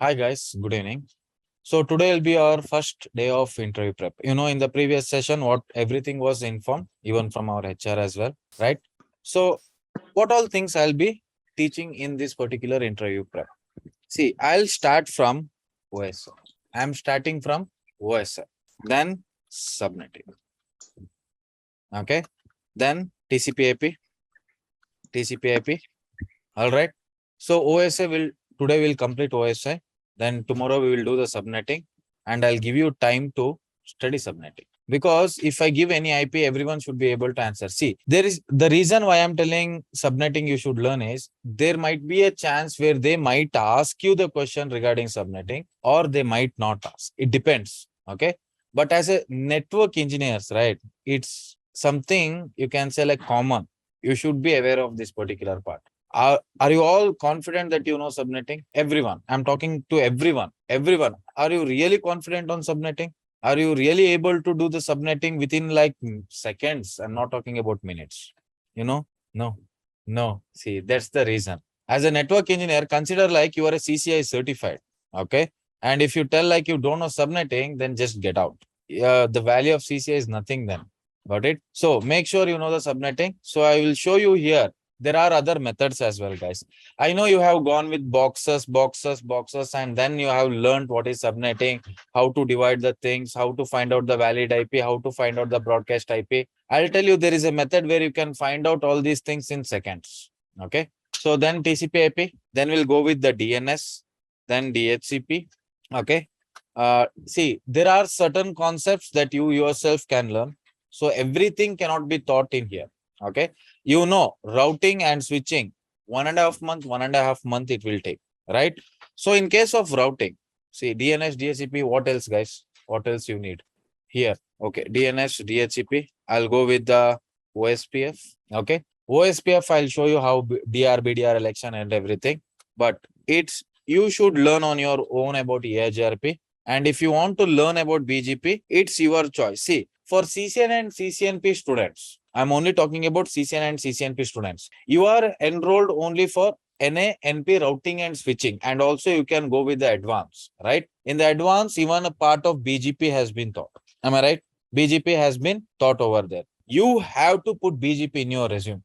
Hi guys, good evening. So today will be our first day of interview prep. In the previous session, what everything was informed, even from our HR as well, right? So what all things I'll be teaching in this particular interview prep? See, I'll start from OSI. I'm starting from OSI, then subnetting. Okay, then TCP/IP, TCP/IP. All right. So OSI will today we'll complete OSI. Then tomorrow we will do the subnetting, and I'll give you time to study subnetting. Because if I give any IP, everyone should be able to answer. See, there is the reason why I'm telling subnetting you should learn is there might be a chance where they might ask you the question regarding subnetting, or they might not ask. It depends. Okay. But as a network engineers, right? It's something you can say like common. You should be aware of this particular part. Are you all confident that you know subnetting? Everyone. I'm talking to everyone. Everyone. Are you really confident on subnetting? Are you really able to do the subnetting within like seconds? I'm not talking about minutes. No, no. See, that's the reason. As a network engineer, consider like you are a CCIE certified. Okay. And if you tell like you don't know subnetting, then just get out. The value of CCIE is nothing then. Got it? So make sure you know the subnetting. So I will show you here. There are other methods as well, guys. I know you have gone with boxes, and then you have learned what is subnetting, how to divide the things, how to find out the valid IP, how to find out the broadcast IP. I'll tell you there is a method where you can find out all these things in seconds. Okay. So then TCP IP, then we'll go with the DNS, then DHCP. Okay. See, there are certain concepts that you yourself can learn. So everything cannot be taught in here. Okay. Routing and switching, 1.5 month it will take, right? So in case of routing, see DNS, DHCP, what else, guys? What else you need here? Okay, DNS, DHCP. I'll go with the OSPF. Okay, OSPF, I'll show you how DRBDR election and everything, but you should learn on your own about EIGRP. And if you want to learn about BGP, it's your choice. See, for CCNA and CCNP students, I'm only talking about CCNA and CCNP students. You are enrolled only for NA, NP routing and switching. And also you can go with the advanced, right? In the advanced, even a part of BGP has been taught. Am I right? BGP has been taught over there. You have to put BGP in your resume.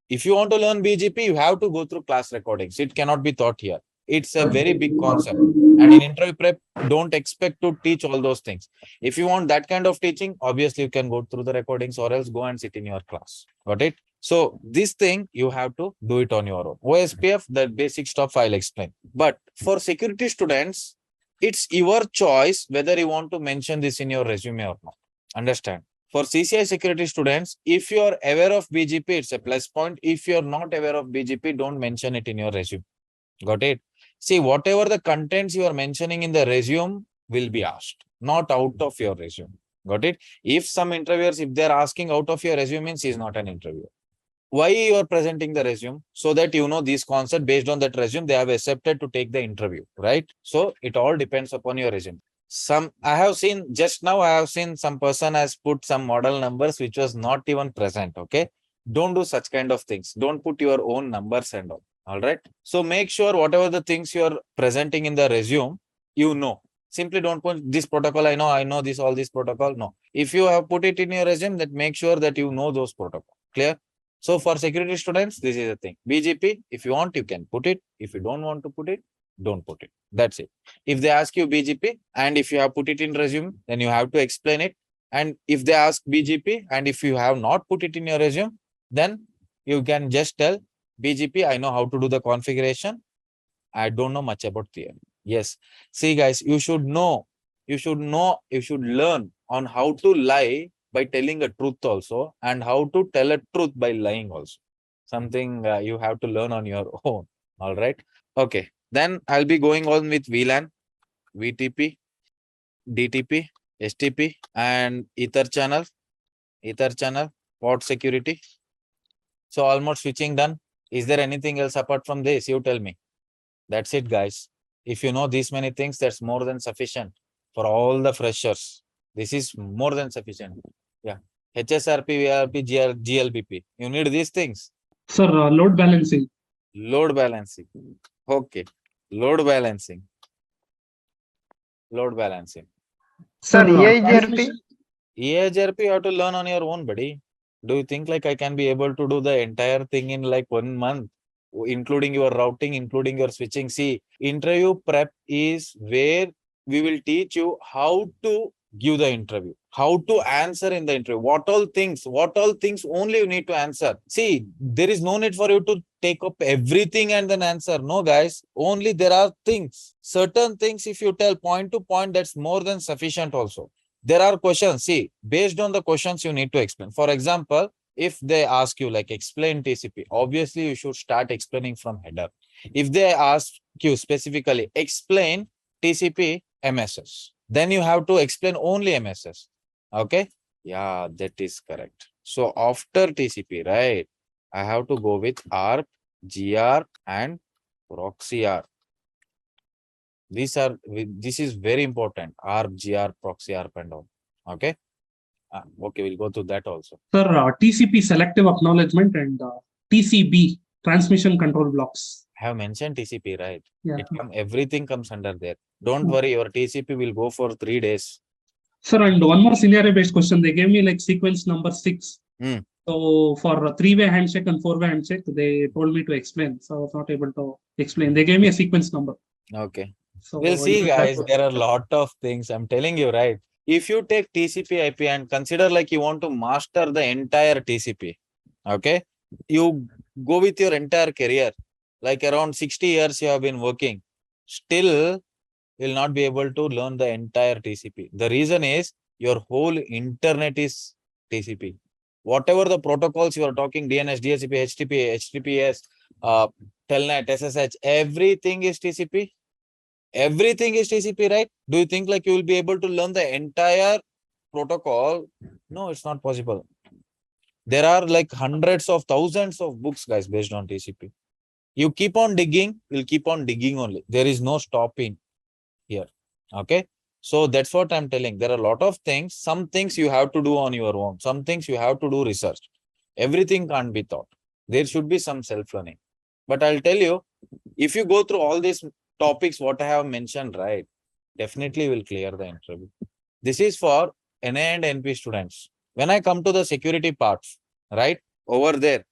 If you want to learn BGP, you have to go through class recordings. It cannot be taught here. It's a very big concept. And in interview prep, don't expect to teach all those things. If you want that kind of teaching, obviously you can go through the recordings or else go and sit in your class. Got it? So this thing, you have to do it on your own. OSPF, the basic stuff I'll explain. But for security students, it's your choice whether you want to mention this in your resume or not. Understand? For CCI security students, if you are aware of BGP, it's a plus point. If you're not aware of BGP, don't mention it in your resume. Got it? See, whatever the contents you are mentioning in the resume will be asked, not out of your resume. Got it? If some interviewers, if they're asking out of your resume, means he's not an interviewer. Why you are presenting the resume? So that you know this concept based on that resume, they have accepted to take the interview, right? So it all depends upon your resume. I have seen just now, I have seen some person has put some model numbers which was not even present. Okay. Don't do such kind of things. Don't put your own numbers and all right. So make sure whatever the things you're presenting in the resume, you know. Simply don't put this protocol. I know this, all this protocol. No. If you have put it in your resume, that make sure that you know those protocol. Clear? So for security students, this is the thing. BGP, if you want, you can put it. If you don't want to put it, don't put it. That's it. If they ask you BGP and if you have put it in resume, then you have to explain it. And if they ask BGP and if you have not put it in your resume, then you can just tell BGP, I know how to do the configuration. I don't know much about theory. Yes. See, guys, you should learn on how to lie by telling a truth also and how to tell a truth by lying also. Something you have to learn on your own. All right. Okay. Then I'll be going on with VLAN, VTP, DTP, STP, and Ether channel, port security. So almost switching done. Is there anything else apart from this? You tell me. That's it, guys. If you know these many things, that's more than sufficient for all the freshers. This is more than sufficient. Yeah. HSRP, VRP, GLBP. You need these things. Sir, load balancing. Load balancing. Okay. Load balancing. Load balancing. Sir, EIGRP? EIGRP you have to learn on your own, buddy. Do you think like I can be able to do the entire thing in like 1 month, including your routing, including your switching? See, interview prep is where we will teach you how to give the interview, how to answer in the interview, what all things only you need to answer. See, there is no need for you to take up everything and then answer. No, guys, only there are things, certain things, if you tell point to point, that's more than sufficient also. There are questions, see, based on the questions you need to explain. For example, if they ask you like explain TCP, obviously you should start explaining from header. If they ask you specifically explain TCP MSS, then you have to explain only MSS. Okay. Yeah, that is correct. So after TCP, right, I have to go with ARP, GR and proxy R. This is very important. ARP, GR, proxy ARP and all. Okay. Okay, we'll go to that also. Sir, TCP selective acknowledgement and TCB transmission control blocks. I have mentioned TCP, right? Yeah. Everything comes under there. Don't worry, your TCP will go for 3 days. Sir, and one more scenario-based question. They gave me like sequence number 6. So for a 3-way handshake and 4-way handshake, they told me to explain. So I was not able to explain. They gave me a sequence number. Okay. So we'll see, guys. There are a lot of things. I'm telling you, right? If you take TCP IP and consider like you want to master the entire TCP, okay? You go with your entire career, like around 60 years you have been working, still will not be able to learn the entire TCP. The reason is your whole internet is TCP. Whatever the protocols you are talking, DNS, DHCP, HTTP, HTTPS, Telnet, SSH, everything is TCP. Everything is TCP, right? Do you think like you will be able to learn the entire protocol? No, it's not possible. There are like hundreds of thousands of books, guys, based on TCP. You keep on digging, you'll keep on digging only. There is no stopping here. Okay. So that's what I'm telling. There are a lot of things. Some things you have to do on your own. Some things you have to do research. Everything can't be taught. There should be some self-learning. But I'll tell you, if you go through all these topics, what I have mentioned, right, definitely will clear the interview. This is for NA and NP students. When I come to the security parts, right, over there,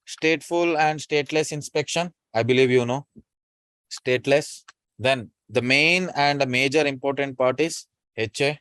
stateful and stateless inspection, I believe you know, stateless. Then the main and the major important part is HA,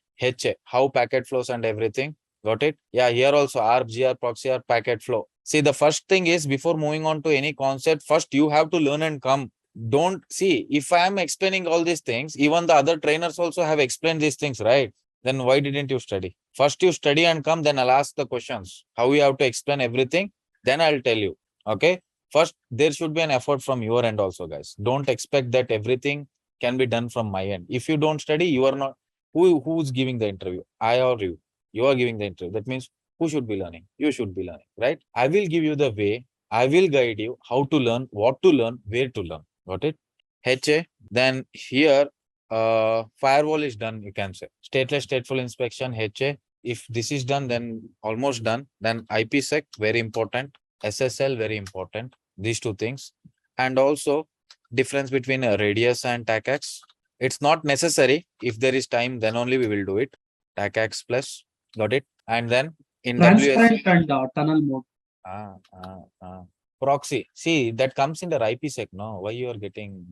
how packet flows and everything. Got it? Yeah, here also ARP, GR, proxy, or packet flow. See, the first thing is before moving on to any concept, first you have to learn and come. Don't see, if I am explaining all these things, even the other trainers also have explained these things, right? Then why didn't you study? First you study and come, then I'll ask the questions. How you have to explain everything, then I'll tell you. Okay. First, there should be an effort from your end also, guys. Don't expect that everything can be done from my end. If you don't study, you are not, who's giving the interview? I or you? You are giving the interview. That means who should be learning? You should be learning, right? I will give you the way. I will guide you how to learn, what to learn, where to learn. Got it? HA. Then here, firewall is done, you can say. Stateless, stateful inspection, HA. If this is done, then almost done. Then IPsec, very important. SSL, very important. These two things. And also difference between a radius and TACAX. It's not necessary. If there is time, then only we will do it. TACAX plus. Got it? And then in transparent WS. and tunnel mode. Proxy. See, that comes in the IPsec. No, why you are getting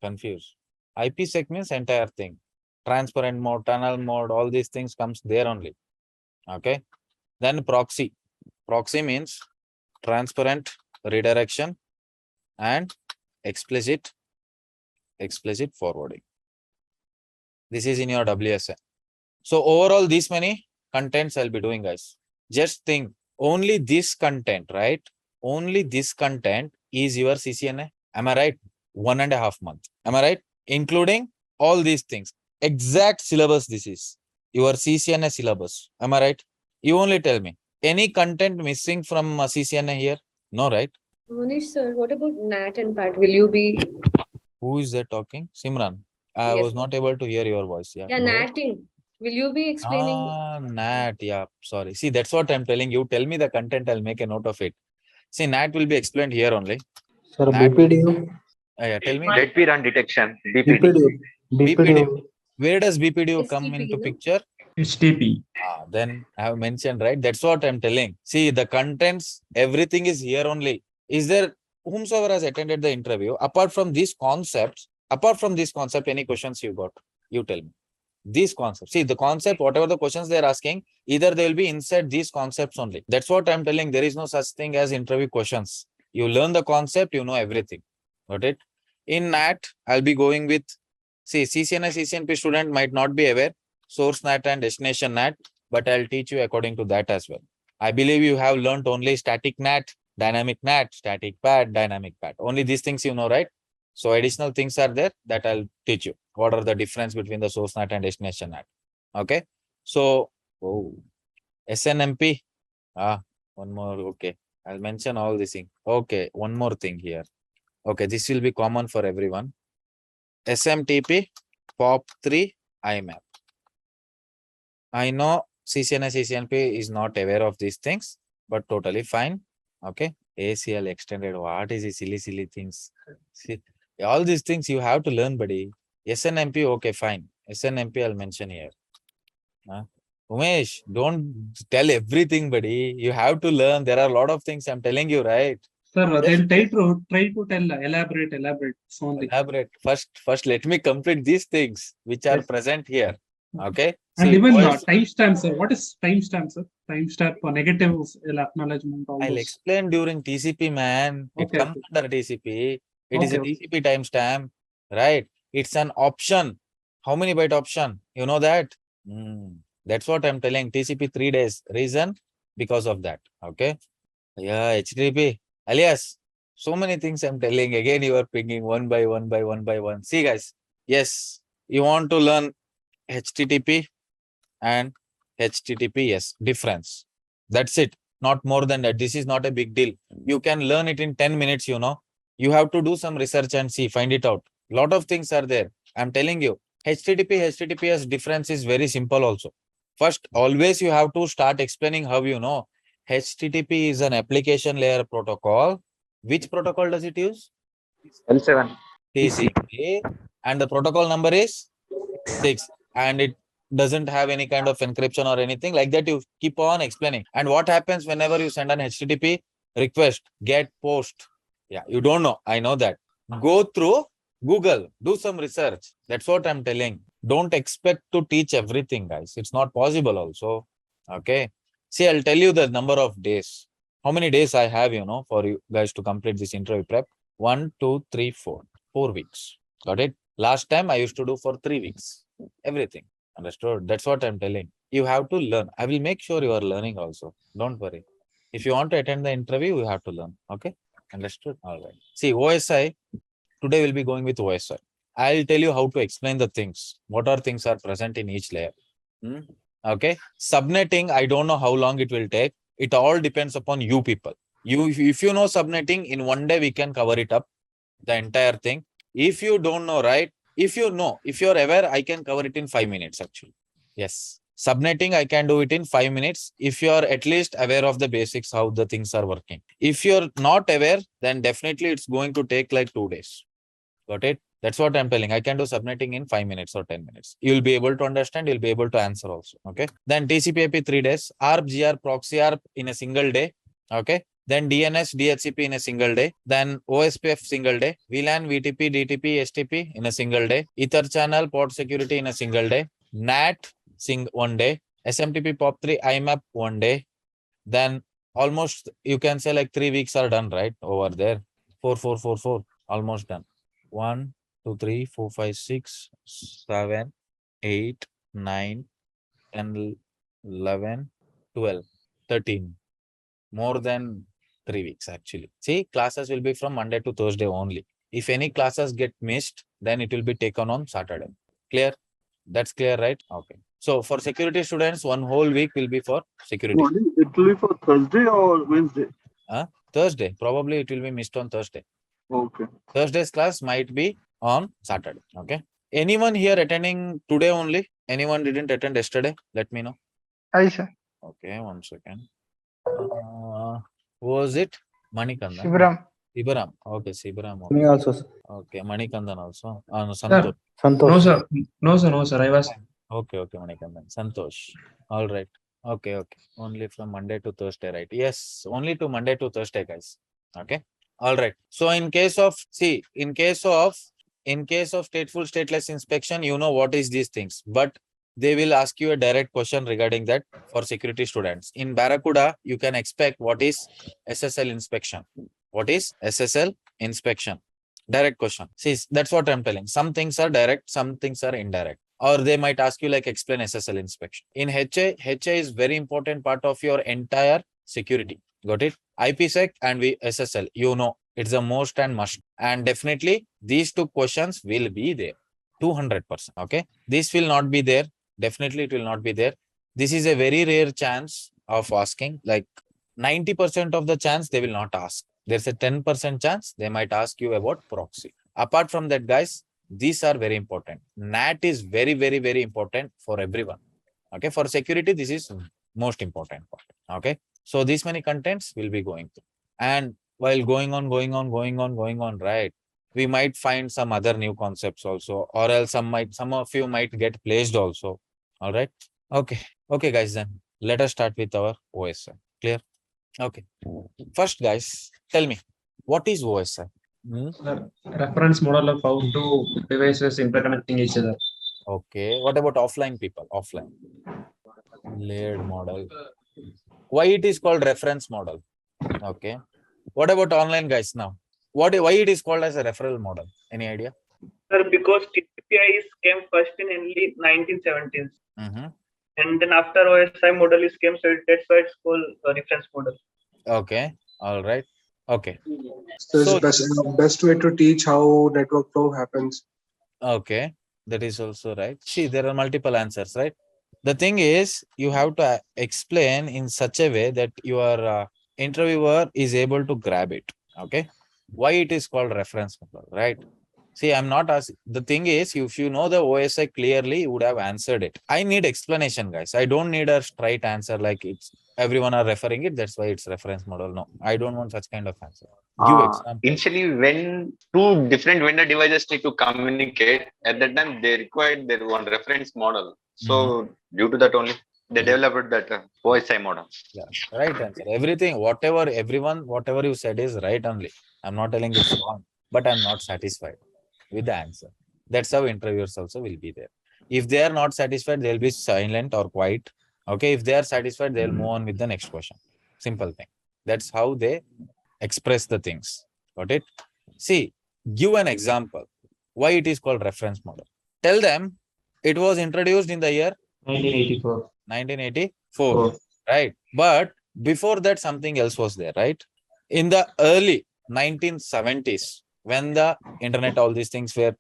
confused? IPsec means entire thing. Transparent mode, tunnel mode, all these things comes there only. Okay. Then proxy. Proxy means transparent redirection and explicit forwarding. This is in your WSA. So overall, these many contents I'll be doing, guys. Just think, only this content, right? Only this content is your CCNA. Am I right? 1.5 months. Am I right? Including all these things. Exact syllabus this is. Your CCNA syllabus. Am I right? You only tell me. Any content missing from CCNA here? No, right? Manish sir, what about Nat and Pat? Will you be? Who is that talking? Simran. I Yes. was not able to hear your voice. Yeah. Yeah, Go ahead. Nating. Will you be explaining? Nat. Yeah. Sorry. See, that's what I'm telling you. Tell me the content. I'll make a note of it. See, Nat will be explained here only. Sir, Nat. BPDU. Yeah, tell me. Let me run detection. BPD. BPDU. BPDU. Where does BPDO come STP, into no? picture? HTTP. Then I have mentioned, right? That's what I'm telling. See, the contents, everything is here only. Is there whomsoever has attended the interview, apart from these concepts, any questions you got? You tell me. These concepts. See, the concept, whatever the questions they're asking, either they will be inside these concepts only. That's what I'm telling. There is no such thing as interview questions. You learn the concept, you know everything. Got it? In NAT, I'll be going with, see, CCNA, CCNP student might not be aware, source NAT and destination NAT, but I'll teach you according to that as well. I believe you have learned only static NAT, dynamic NAT, static pad, dynamic pad. Only these things you know, right? So additional things are there that I'll teach you. What are the difference between the source NAT and destination NAT? Okay. So, SNMP. One more. Okay. I'll mention all these things. Okay. One more thing here. Okay. This will be common for everyone. SMTP, POP3, IMAP. I know CCNA, CCNP is not aware of these things, but totally fine. Okay. ACL extended. What is these silly things? See, all these things you have to learn, buddy. SNMP, okay, fine. SNMP, I'll mention here. Umesh, don't tell everything, buddy. You have to learn. There are a lot of things I'm telling you, right? Sir, Yes. they'll try to tell, elaborate. So only. Elaborate. First, let me complete these things which are Yes. present here. Okay. And See, even OS timestamp, sir. What is timestamp, sir? Timestamp for negative acknowledgement. All I'll those. explain during TCP, man. It Okay. comes under TCP. It is a Okay. TCP timestamp, right? It's an option. How many byte option? You know that? That's what I'm telling. TCP 3 days. Reason? Because of that. Okay. Yeah, HTTP. Alias, so many things I'm telling. Again, you are picking one by one. See, guys. Yes, you want to learn HTTP and HTTPS difference. That's it. Not more than that. This is not a big deal. You can learn it in 10 minutes, you know. You have to do some research and see, find it out. Lot of things are there. I'm telling you, HTTPS difference is very simple also. First, always you have to start explaining how you know. HTTP is an application layer protocol. Which protocol does it use? L7. TCP. And the protocol number is 6. And it doesn't have any kind of encryption or anything like that. You keep on explaining. And what happens whenever you send an HTTP request, get post? Yeah, you don't know. I know that. Go through Google, do some research. That's what I'm telling. Don't expect to teach everything, guys. It's not possible also. Okay. See, I'll tell you the number of days. How many days I have, you know, for you guys to complete this interview prep? 1, 2, 3, 4. 4 weeks. Got it? Last time I used to do for 3 weeks. Everything. Understood? That's what I'm telling. You have to learn. I will make sure you are learning also. Don't worry. If you want to attend the interview, you have to learn. Okay? Understood? All right. See, OSI, today we'll be going with OSI. I'll tell you how to explain the things. What are things are present in each layer. Okay? Subnetting, I don't know how long it will take. It all depends upon you people. If you know subnetting, in one day we can cover it up, the entire thing. If you don't know, right? If you're aware, I can cover it in 5 minutes actually. Yes. Subnetting, I can do it in 5 minutes. If you are at least aware of the basics, how the things are working. If you're not aware, then definitely it's going to take like 2 days. Got it? That's what I'm telling. I can do subnetting in 5 minutes or 10 minutes. You'll be able to understand. You'll be able to answer also. Okay. Then TCP/IP 3 days. ARP, GR, proxy ARP in a single day. Okay. Then DNS, DHCP in a single day. Then OSPF single day. VLAN, VTP, DTP, STP in a single day. Ether channel, port security in a single day. NAT, one day. SMTP, POP3, IMAP 1 day. Then almost you can say like 3 weeks are done, right? Over there. 4, almost done. 1, 2, 3, 4, 5, 6, 7, 8, 9, 10, 11, 12, 13. More than 3 weeks actually. See, classes will be from Monday to Thursday only. If any classes get missed, then it will be taken on Saturday. Clear? That's clear, right? Okay. So for security students, 1 whole week will be for security. It will be for Thursday or Wednesday? Thursday. Probably it will be missed on Thursday. Okay. Thursday's class might be on Saturday. Okay. Anyone here attending today only? Anyone didn't attend yesterday? Let me know. Hi, sir. Okay, 1 second. Who was it? Manikanda. Shivram. Sibaram. Okay, Sibaram. Me also, sir. Okay, Manikandan also. No, Sir, Santosh. Santosh. no, sir. No, sir. I was. Okay, Manikandan. Santosh. All right. Okay. Only from Monday to Thursday, right? Yes, only to Monday to Thursday, guys. Okay. All right. So in case of stateful stateless inspection, you know what is these things, but they will ask you a direct question regarding that for security students. In Barracuda, you can expect what is SSL inspection. What is SSL inspection? Direct question. See, that's what I'm telling. Some things are direct, some things are indirect. Or they might ask you like explain SSL inspection. In HA is very important part of your entire security. Got it? IPsec and SSL, you know, it's the most and must. And definitely these two questions will be there. 200%. Okay. This will not be there. Definitely it will not be there. This is a very rare chance of asking. Like 90% of the chance they will not ask. There's a 10% chance they might ask you about proxy. Apart from that, guys, these are very important. NAT is very, very, very important for everyone. Okay. For security, this is most important part. Okay. So these many contents will be going through. And while going on, right? We might find some other new concepts also, or else some of you might get placed also. All right. Okay, guys, then let us start with our OSI. Clear? Okay. First, guys, tell me, what is OSI? Sir, reference model of how two devices interconnecting each other. Okay. What about offline people? Offline. Layered model. Why it is called reference model? Okay. What about online, guys, now? Why it is called as a referral model? Any idea? Sir, because TCPI came first in early 1970s. And then after OSI model is came, so that's why it's called a reference model. Okay. All right. Okay. So it's best way to teach how network flow happens. Okay. That is also right. See, there are multiple answers, right? The thing is, you have to explain in such a way that your interviewer is able to grab it. Okay. Why it is called reference model, right? See, I'm not asking. The thing is, if you know the OSI clearly, you would have answered it. I need explanation, guys. I don't need a straight answer like it's everyone are referring it. That's why it's reference model. No, I don't want such kind of answer. Give example. Initially, when two different vendor devices need to communicate, at that time they required their one reference model. So due to that only, they developed that OSI model. Yeah, right answer. Everything, whatever you said is right only. I'm not telling it's wrong, but I'm not satisfied with the answer. That's how interviewers also will be there. If they are not satisfied, they'll be silent or quiet. Okay. If they are satisfied, they'll move on with the next question. Simple thing. That's how they express the things. Got it? See, give an example. Why it is called reference model. Tell them it was introduced in the year 1984. 1984. Right. But before that, something else was there, right? In the early 1970s, when the internet, all these things were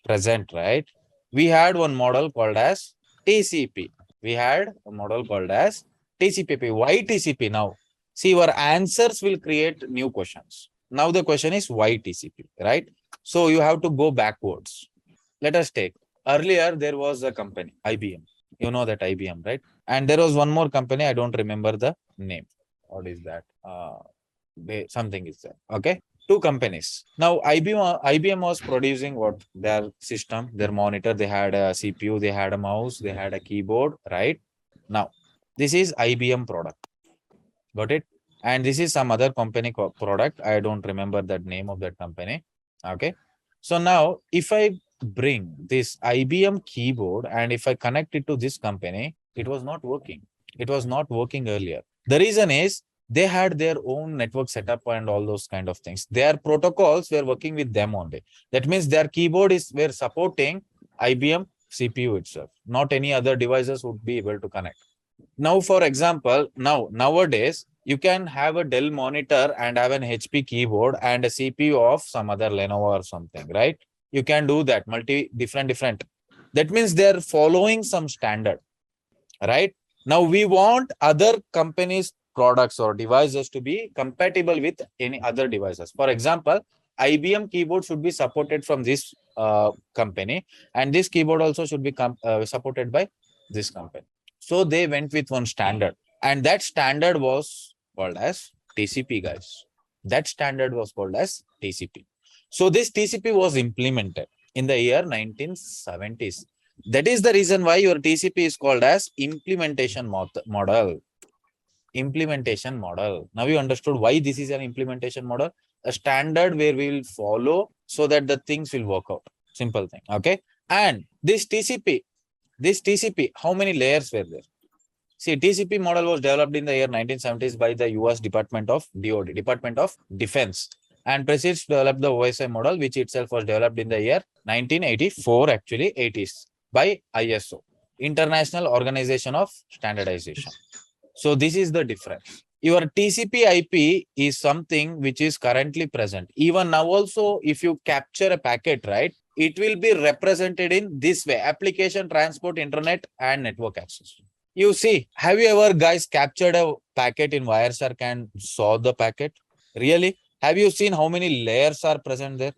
present, right? We had one model called as TCP. We had a model called as TCP. Why TCP now? See, your answers will create new questions. Now the question is why TCP, right? So you have to go backwards. Let us take, earlier there was a company, IBM. You know that IBM, right? And there was one more company, I don't remember the name. What is that? Something is there. Okay. Two companies. Now IBM was producing what? Their system, their monitor, they had a CPU, they had a mouse, they had a keyboard, right? Now, this is IBM product. Got it? And this is some other company product. I don't remember that name of that company. Okay. So now if I bring this IBM keyboard and if I connect it to this company, it was not working. It was not working earlier. The reason is they had their own network setup and all those kind of things. Their protocols were working with them only. That means their keyboard were supporting IBM CPU itself. Not any other devices would be able to connect. Now, for example, nowadays, you can have a Dell monitor and have an HP keyboard and a CPU of some other Lenovo or something, right? You can do that, different. That means they're following some standard, right? Now, we want other companies' products or devices to be compatible with any other devices. For example, IBM keyboard should be supported from this company, and this keyboard also should be supported by this company. So they went with one standard, and that standard was called as TCP, guys. That standard was called as TCP. So this TCP was implemented in the year 1970s. That is the reason why your TCP is called as implementation model. Implementation model. Now you understood why this is an implementation model, a standard where we will follow so that the things will work out. Simple thing. Okay. And this TCP, how many layers were there? See, TCP model was developed in the year 1970s by the US Department of DoD, Department of Defense, and proceeds to develop the OSI model, which itself was developed in the year 1984, actually 80s, by ISO, International Organization of Standardization. So this is the difference. Your TCP IP is something which is currently present. Even now also, if you capture a packet, right, it will be represented in this way: application, transport, internet, and network access. You see, have you ever guys captured a packet in Wireshark and saw the packet? Really? Have you seen how many layers are present there?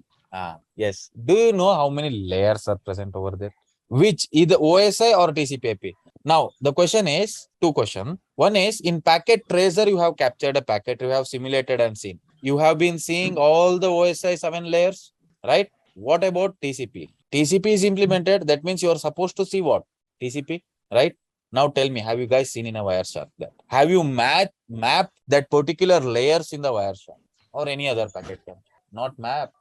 Yes. Do you know how many layers are present over there? Which, either OSI or TCP IP? Now, the question is, two questions. One is, in packet tracer, you have captured a packet, you have simulated and seen. You have been seeing all the OSI 7 layers, right? What about TCP? TCP is implemented. That means you are supposed to see what? TCP, right? Now tell me, have you guys seen in a Wireshark that? Have you mapped that particular layers in the Wireshark or any other packet? Not map.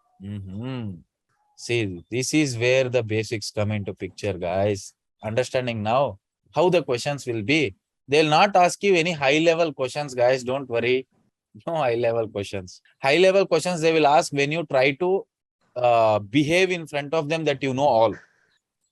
See, this is where the basics come into picture, guys. Understanding now how the questions will be. They'll not ask you any high-level questions, guys. Don't worry. No high-level questions. High-level questions they will ask when you try to behave in front of them that you know all.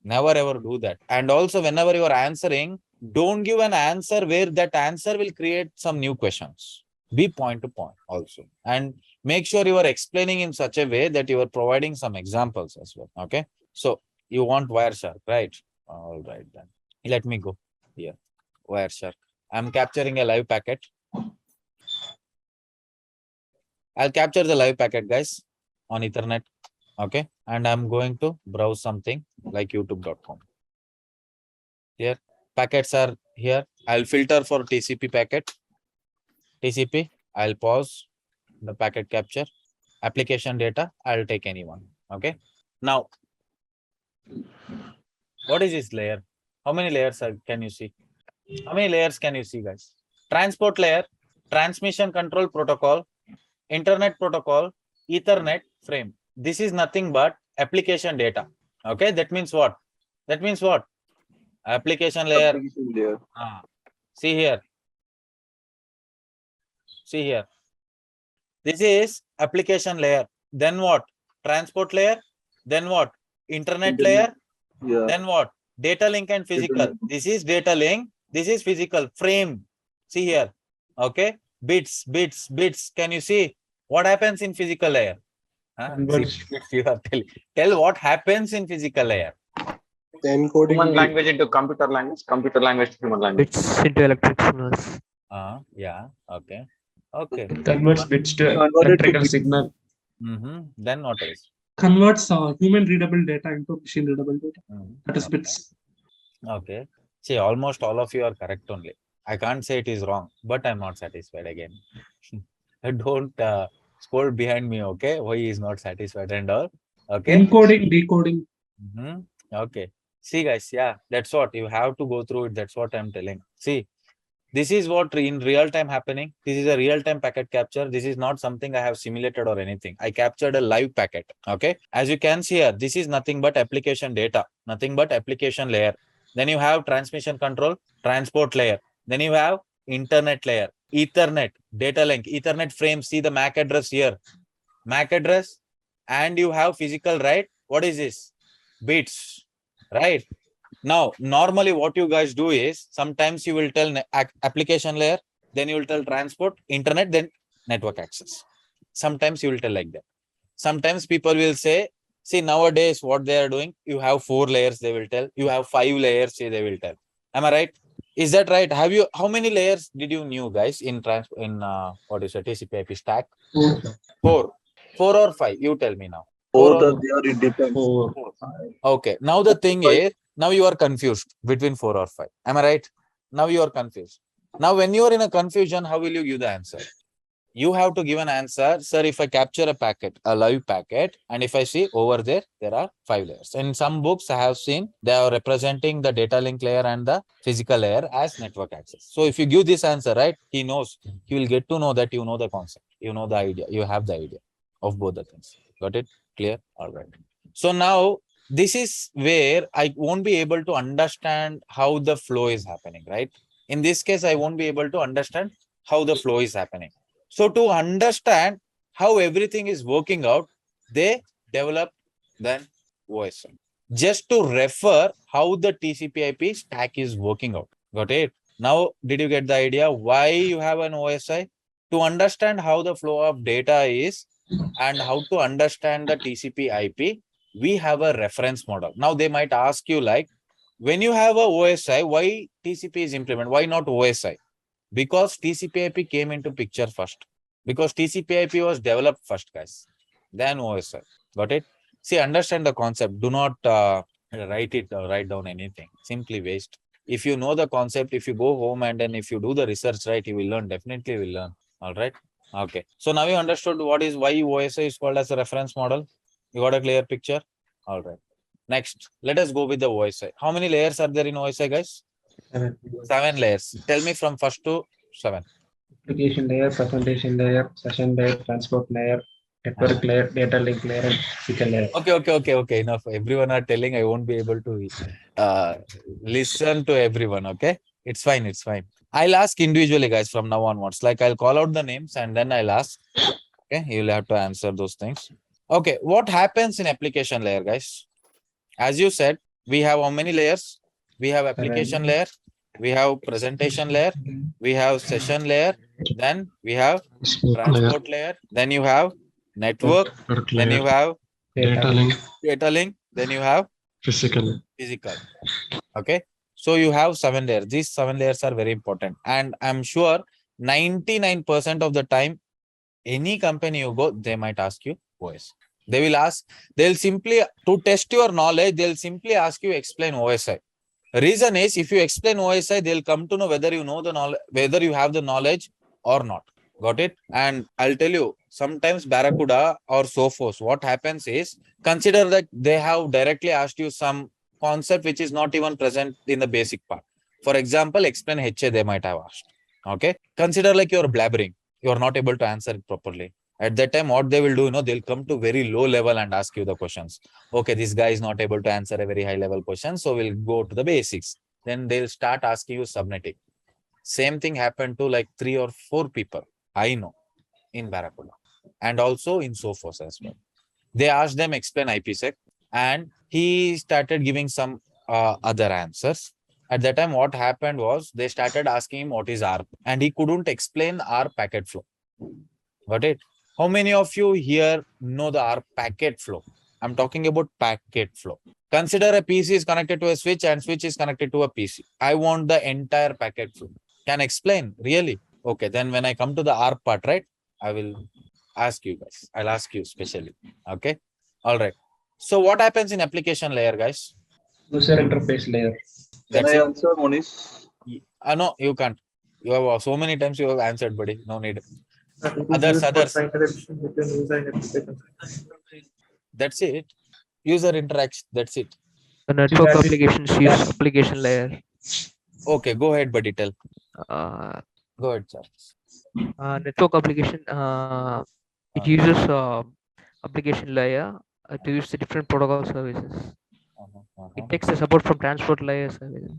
Never ever do that. And also, whenever you are answering, don't give an answer where that answer will create some new questions. Be point to point also. And make sure you are explaining in such a way that you are providing some examples as well. Okay. So you want Wireshark, right? All right then. Let me go here. Wireshark. I'm capturing a live packet. I'll capture the live packet, guys, on Ethernet. Okay. And I'm going to browse something like youtube.com. Here, packets are here. I'll filter for TCP packet. TCP, I'll pause the packet capture. Application data, I'll take anyone. Okay. Now, what is this layer? How many layers can you see? How many layers can you see, guys? Transport layer, transmission control protocol, internet protocol, Ethernet frame. This is nothing but application data. Okay. That means what? That means what? Application layer. See here. See here. This is application layer. Then what? Transport layer. Then what? Internet layer. Yeah. Then what? Data link and physical. This is data link. This is physical. Frame. See here. Okay. Bits. Can you see what happens in physical layer? See, tell what happens in physical layer. Encoding Human language into computer language to human language. Bits into electric signals. Yeah. Okay. Okay. Converts bits to Converted to electrical bits. signal. Then what else? Converts human readable data into machine readable data. That is bits. Okay. See, almost all of you are correct only. I can't say it is wrong, but I'm not satisfied again. Don't scold behind me, okay? Why he is not satisfied and all. Okay. Encoding, decoding. Okay. See, guys, yeah, that's what you have to go through it. That's what I'm telling. See, this is what in real time happening. This is a real time packet capture. This is not something I have simulated or anything. I captured a live packet. Okay. As you can see here, this is nothing but application data, nothing but application layer. Then you have transmission control, transport layer. Then you have internet layer, Ethernet, data link, Ethernet frame. See the MAC address here, MAC address, and you have physical, right? What is this? Bits, right? Now, normally what you guys do is sometimes you will tell application layer, then you will tell transport, internet, then network access. Sometimes you will tell like that. Sometimes people will say, see, nowadays what they are doing, you have 4 layers, they will tell. You have 5 layers, say they will tell. Am I right? Is that right? Have you, how many layers did you knew, guys, in what is a TCP IP stack? 4 or 5? You tell me now. Both are there, it depends. Okay. Now the thing is, now you are confused between 4 or 5. Am I right? Now you are confused. Now when you are in a confusion, how will you give the answer? You have to give an answer, sir. If I capture a packet, a live packet, and if I see over there, there are 5 layers. In some books, I have seen they are representing the data link layer and the physical layer as network access. So if you give this answer, right, he knows, he will get to know that you know the concept, you know the idea, you have the idea of both the things. Got it? Clear? All right. So now this is where I won't be able to understand how the flow is happening, right? In this case, I won't be able to understand how the flow is happening. So to understand how everything is working out, they develop then OSI. Just to refer how the TCP/IP stack is working out. Got it? Now, did you get the idea why you have an OSI? To understand how the flow of data is and how to understand the TCP/IP, we have a reference model. Now, they might ask you like, when you have a OSI, why TCP is implemented? Why not OSI? Because TCP/IP came into picture first. Because TCP/IP was developed first, guys. Then OSI. Got it? See, understand the concept. Do not write down anything. Simply waste. If you know the concept, if you go home and then if you do the research, right, you will learn. Definitely will learn. All right. Okay. So now you understood why OSI is called as a reference model. You got a clear picture? All right. Next, let us go with the OSI. How many layers are there in OSI, guys? 7 layers. Tell me from first to 7. Application layer, presentation layer, session layer, transport layer, network layer, data link layer, and physical layer. Okay. Enough. Everyone are telling I won't be able to listen to everyone. Okay. It's fine. I'll ask individually, guys, from now onwards. Like I'll call out the names and then I'll ask. Okay. You'll have to answer those things. Okay. What happens in application layer, guys? As you said, we have how many layers? We have application layer. We have presentation layer. We have session layer. Then we have transport layer. Then you have network. Then you have Data link. Then you have physical. Okay. So you have 7 layers. These 7 layers are very important. And I'm sure 99% of the time, any company you go, they might ask you OS. They'll simply, to test your knowledge, they'll simply ask you explain OSI. Reason is, if you explain OSI, they'll come to know whether you know the knowledge, whether you have the knowledge or not. Got it? And I'll tell you, sometimes Barracuda or Sophos, what happens is, consider that they have directly asked you some concept which is not even present in the basic part. For example, explain HA, they might have asked. Okay? Consider like you're blabbering. You're not able to answer it properly. At that time, what they will do, they'll come to very low level and ask you the questions. Okay, this guy is not able to answer a very high level question, so we'll go to the basics. Then they'll start asking you subnetting. Same thing happened to like 3 or 4 people I know in Barracuda and also in Sophos as well. They asked them explain IPsec and he started giving some other answers. At that time, what happened was they started asking him what is ARP and he couldn't explain ARP packet flow. Got it? How many of you here know the ARP packet flow? I'm talking about packet flow. Consider a PC is connected to a switch and switch is connected to a PC. I want the entire packet flow. Can I explain? Really? Okay, then when I come to the ARP part, right, I will ask you guys. I'll ask you specially. Okay? All right. So what happens in application layer, guys? User interface layer. Can I answer, Monish? No, you can't. You have so many times you have answered, buddy. No need. Others. That's it. User interaction. That's it. The network applications use application layer. Okay, go ahead, buddy. Tell. Go ahead, Charles. Network application. It uses application layer to use the different protocol services. It takes the support from transport layer services.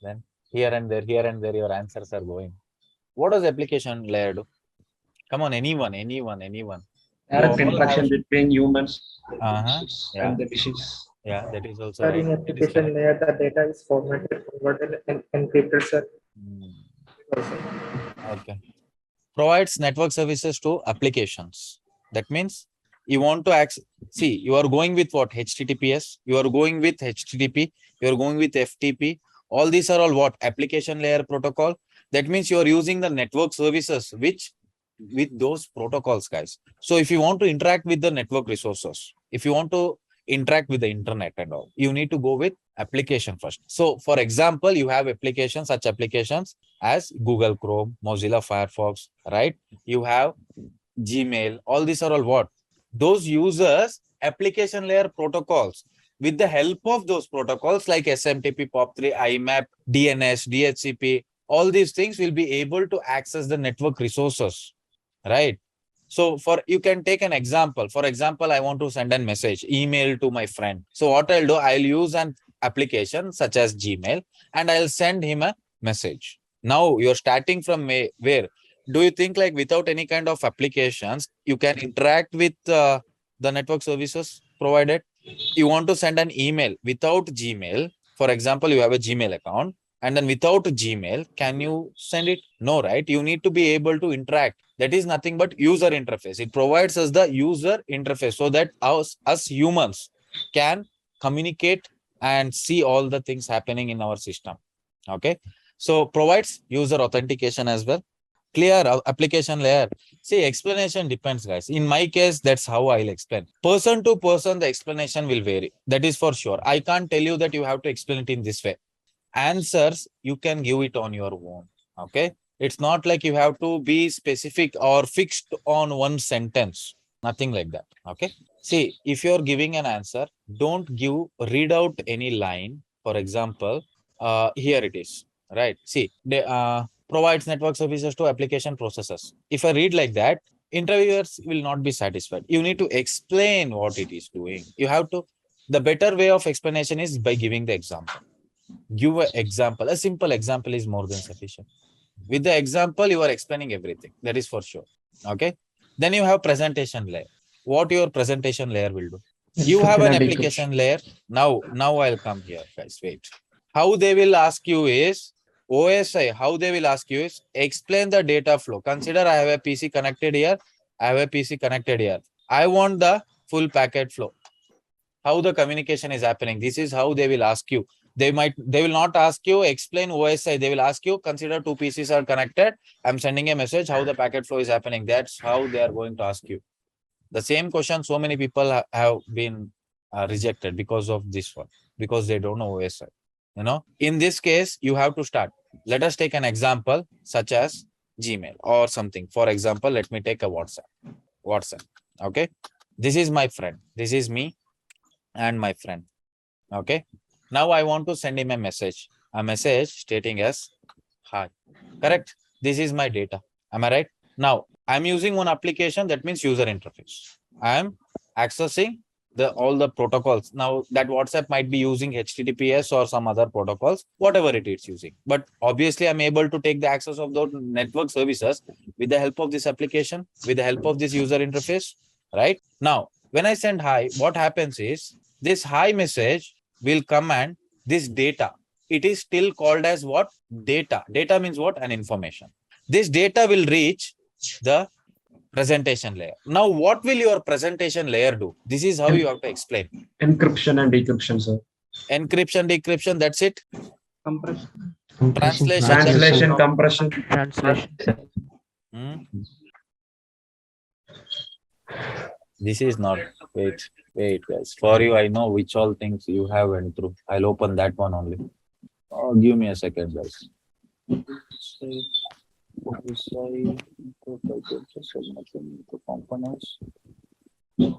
Then here and there, your answers are going. What does application layer do? Come on, anyone. Direct interaction between humans and the machines. Yeah, that is also right. In application layer, the data is formatted, converted, and encrypted, sir. Okay. Provides network services to applications. That means you want to access. See, you are going with what? HTTPS. You are going with HTTP. You are going with FTP. All these are all what? Application layer protocol. That means you are using the network services which with those protocols, guys. So if you want to interact with the network resources, if you want to interact with the internet and all. You need to go with application first. So for example, you have applications, such applications as Google Chrome, Mozilla Firefox, right? You have Gmail. All these are all what? Those users application layer protocols. With the help of those protocols like SMTP, POP3, IMAP, DNS, DHCP, all these things will be able to access the network resources, right? So for you can take an example. For example, I want to send a message, email to my friend. So what I'll do, I'll use an application such as Gmail and I'll send him a message. Now you're starting from where? Do you think like without any kind of applications, you can interact with the network services provided? You want to send an email without Gmail. For example, you have a Gmail account and then without Gmail, can you send it? No, right? You need to be able to interact. That is nothing but user interface. It provides us the user interface so that us humans can communicate and see all the things happening in our system. Okay. So provides user authentication as well. Clear application layer. See, explanation depends, guys. In my case, that's how I'll explain. Person to person, the explanation will vary. That is for sure. I can't tell you that you have to explain it in this way. Answers, you can give it on your own. Okay. It's not like you have to be specific or fixed on one sentence. Nothing like that. Okay. See, if you're giving an answer, don't read out any line. For example, here it is. Right. See, provides network services to application processors. If I read like that, interviewers will not be satisfied. You need to explain what it is doing. You have to, the better way of explanation is by giving the example. Give an example. A simple example is more than sufficient. With the example, you are explaining everything. That is for sure. Okay. Then you have presentation layer. What your presentation layer will do? You have an application layer. Now I'll come here, guys. Wait. How they will ask you is, OSI, how they will ask you is, explain the data flow. Consider I have a PC connected here. I have a PC connected here. I want the full packet flow. How the communication is happening. This is how they will ask you. They will not ask you, explain OSI. They will ask you, consider two PCs are connected. I'm sending a message, how the packet flow is happening. That's how they are going to ask you. The same question, so many people have been rejected because of this one, because they don't know OSI. You know, in this case, you have to start. Let us take an example such as Gmail or something. For example, let me take a WhatsApp. Okay. This is my friend. This is me and my friend. Okay. Now I want to send him a message stating as hi. Correct. This is my data. Am I right? Now I'm using one application, that means user interface. I am accessing all the protocols. Now that WhatsApp might be using HTTPS or some other protocols, whatever it is using. But obviously I'm able to take the access of those network services with the help of this application, with the help of this user interface, right? Now, when I send hi, what happens is this hi message will come and this data, it is still called as what? Data. Data means what? An information. This data will reach the presentation layer. Now, what will your presentation layer do? This is how you have to explain. Encryption and decryption, sir. Encryption, decryption, that's it. Compression. Translation, compression. Translation. This is not, wait guys. For you, I know which all things you have went through. I'll open that one only. Oh, give me a second, guys. Components. 1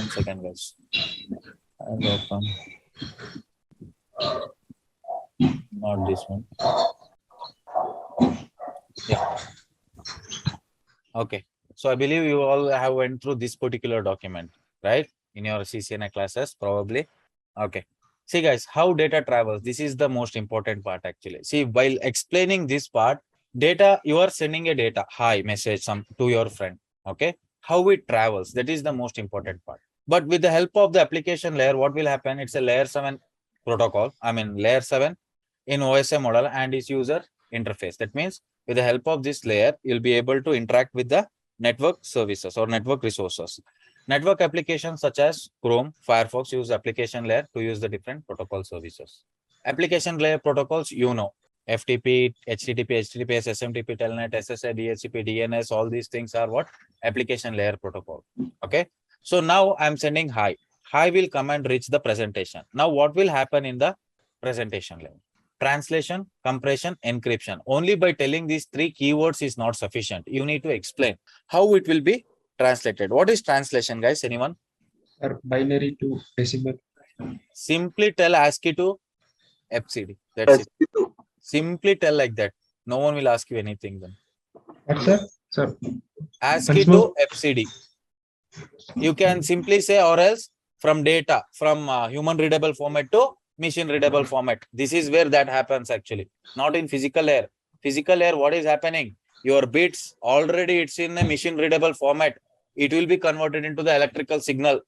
second, guys. I'll open. Not this one. Yeah. Okay. So I believe you all have went through this particular document, right? In your CCNA classes, probably. Okay. See, guys, how data travels. This is the most important part, actually. See, while explaining this part, data, you are sending a data, hi, message to your friend. Okay. How it travels. That is the most important part. But with the help of the application layer, what will happen? It's a layer 7 protocol. I mean, layer 7 in OSI model and its user interface. That means with the help of this layer, you'll be able to interact with the network services or network resources. Network applications such as Chrome, Firefox use application layer to use the different protocol services. Application layer protocols, you know, FTP, HTTP, HTTPS, SMTP, Telnet, SSL, DHCP, DNS, all these things are what? Application layer protocol. Okay. So now I'm sending hi. Hi will come and reach the presentation. Now what will happen in the presentation layer? Translation, compression, encryption. Only by telling these three keywords is not sufficient. You need to explain how it will be translated. What is translation, guys? Anyone? Binary to decimal. Simply tell ASCII to FCD. That's it. Simply tell like that. No one will ask you anything then. What, sir? Sir. ASCII to FCD. You can simply say, or else from data, from human readable format to machine readable format. This is where that happens actually, not in physical layer. Physical layer, what is happening? Your bits already it's in a machine readable format. It will be converted into the electrical signal.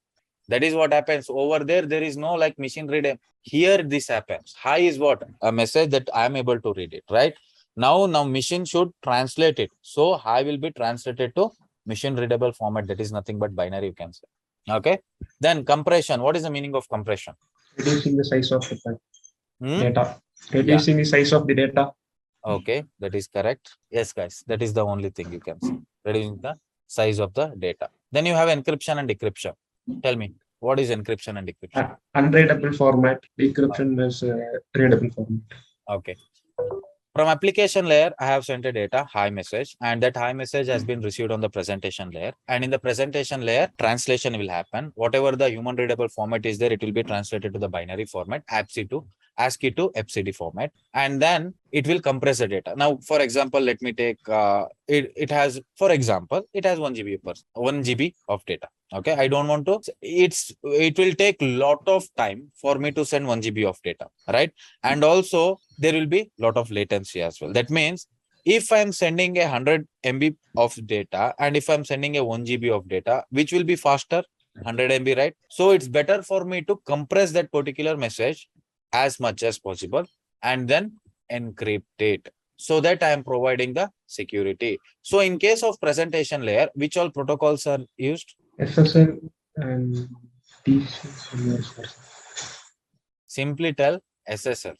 That is what happens over there. There is no like machine readable. Here this happens. Hi is what? A message that I am able to read it, right? Now machine should translate it. So hi will be translated to machine readable format. That is nothing but binary, you can say. Okay. Then compression. What is the meaning of compression? Reducing the size of the data. Reducing the size of the data. Okay, that is correct. Yes, guys, that is the only thing you can see. Reducing the size of the data. Then you have encryption and decryption. Tell me, what is encryption and decryption? Unreadable format. Decryption is readable format. Okay. From application layer, I have sent a data hi message, and that hi message has been received on the presentation layer. And in the presentation layer, translation will happen. Whatever the human readable format is there, it will be translated to the binary format, ASCII to FCD format, and then it will compress the data. Now, for example, let me take it has 1 GB of data. Okay, I don't want to. It will take lot of time for me to send 1 GB of data, right? And also there will be lot of latency as well. That means if I'm sending a 100 MB of data and if I'm sending a 1 GB of data, which will be faster? 100 MB, right? So it's better for me to compress that particular message as much as possible and then encrypt it, so that I am providing the security. So in case of presentation layer, which all protocols are used? SSL and TCP. Simply tell SSL.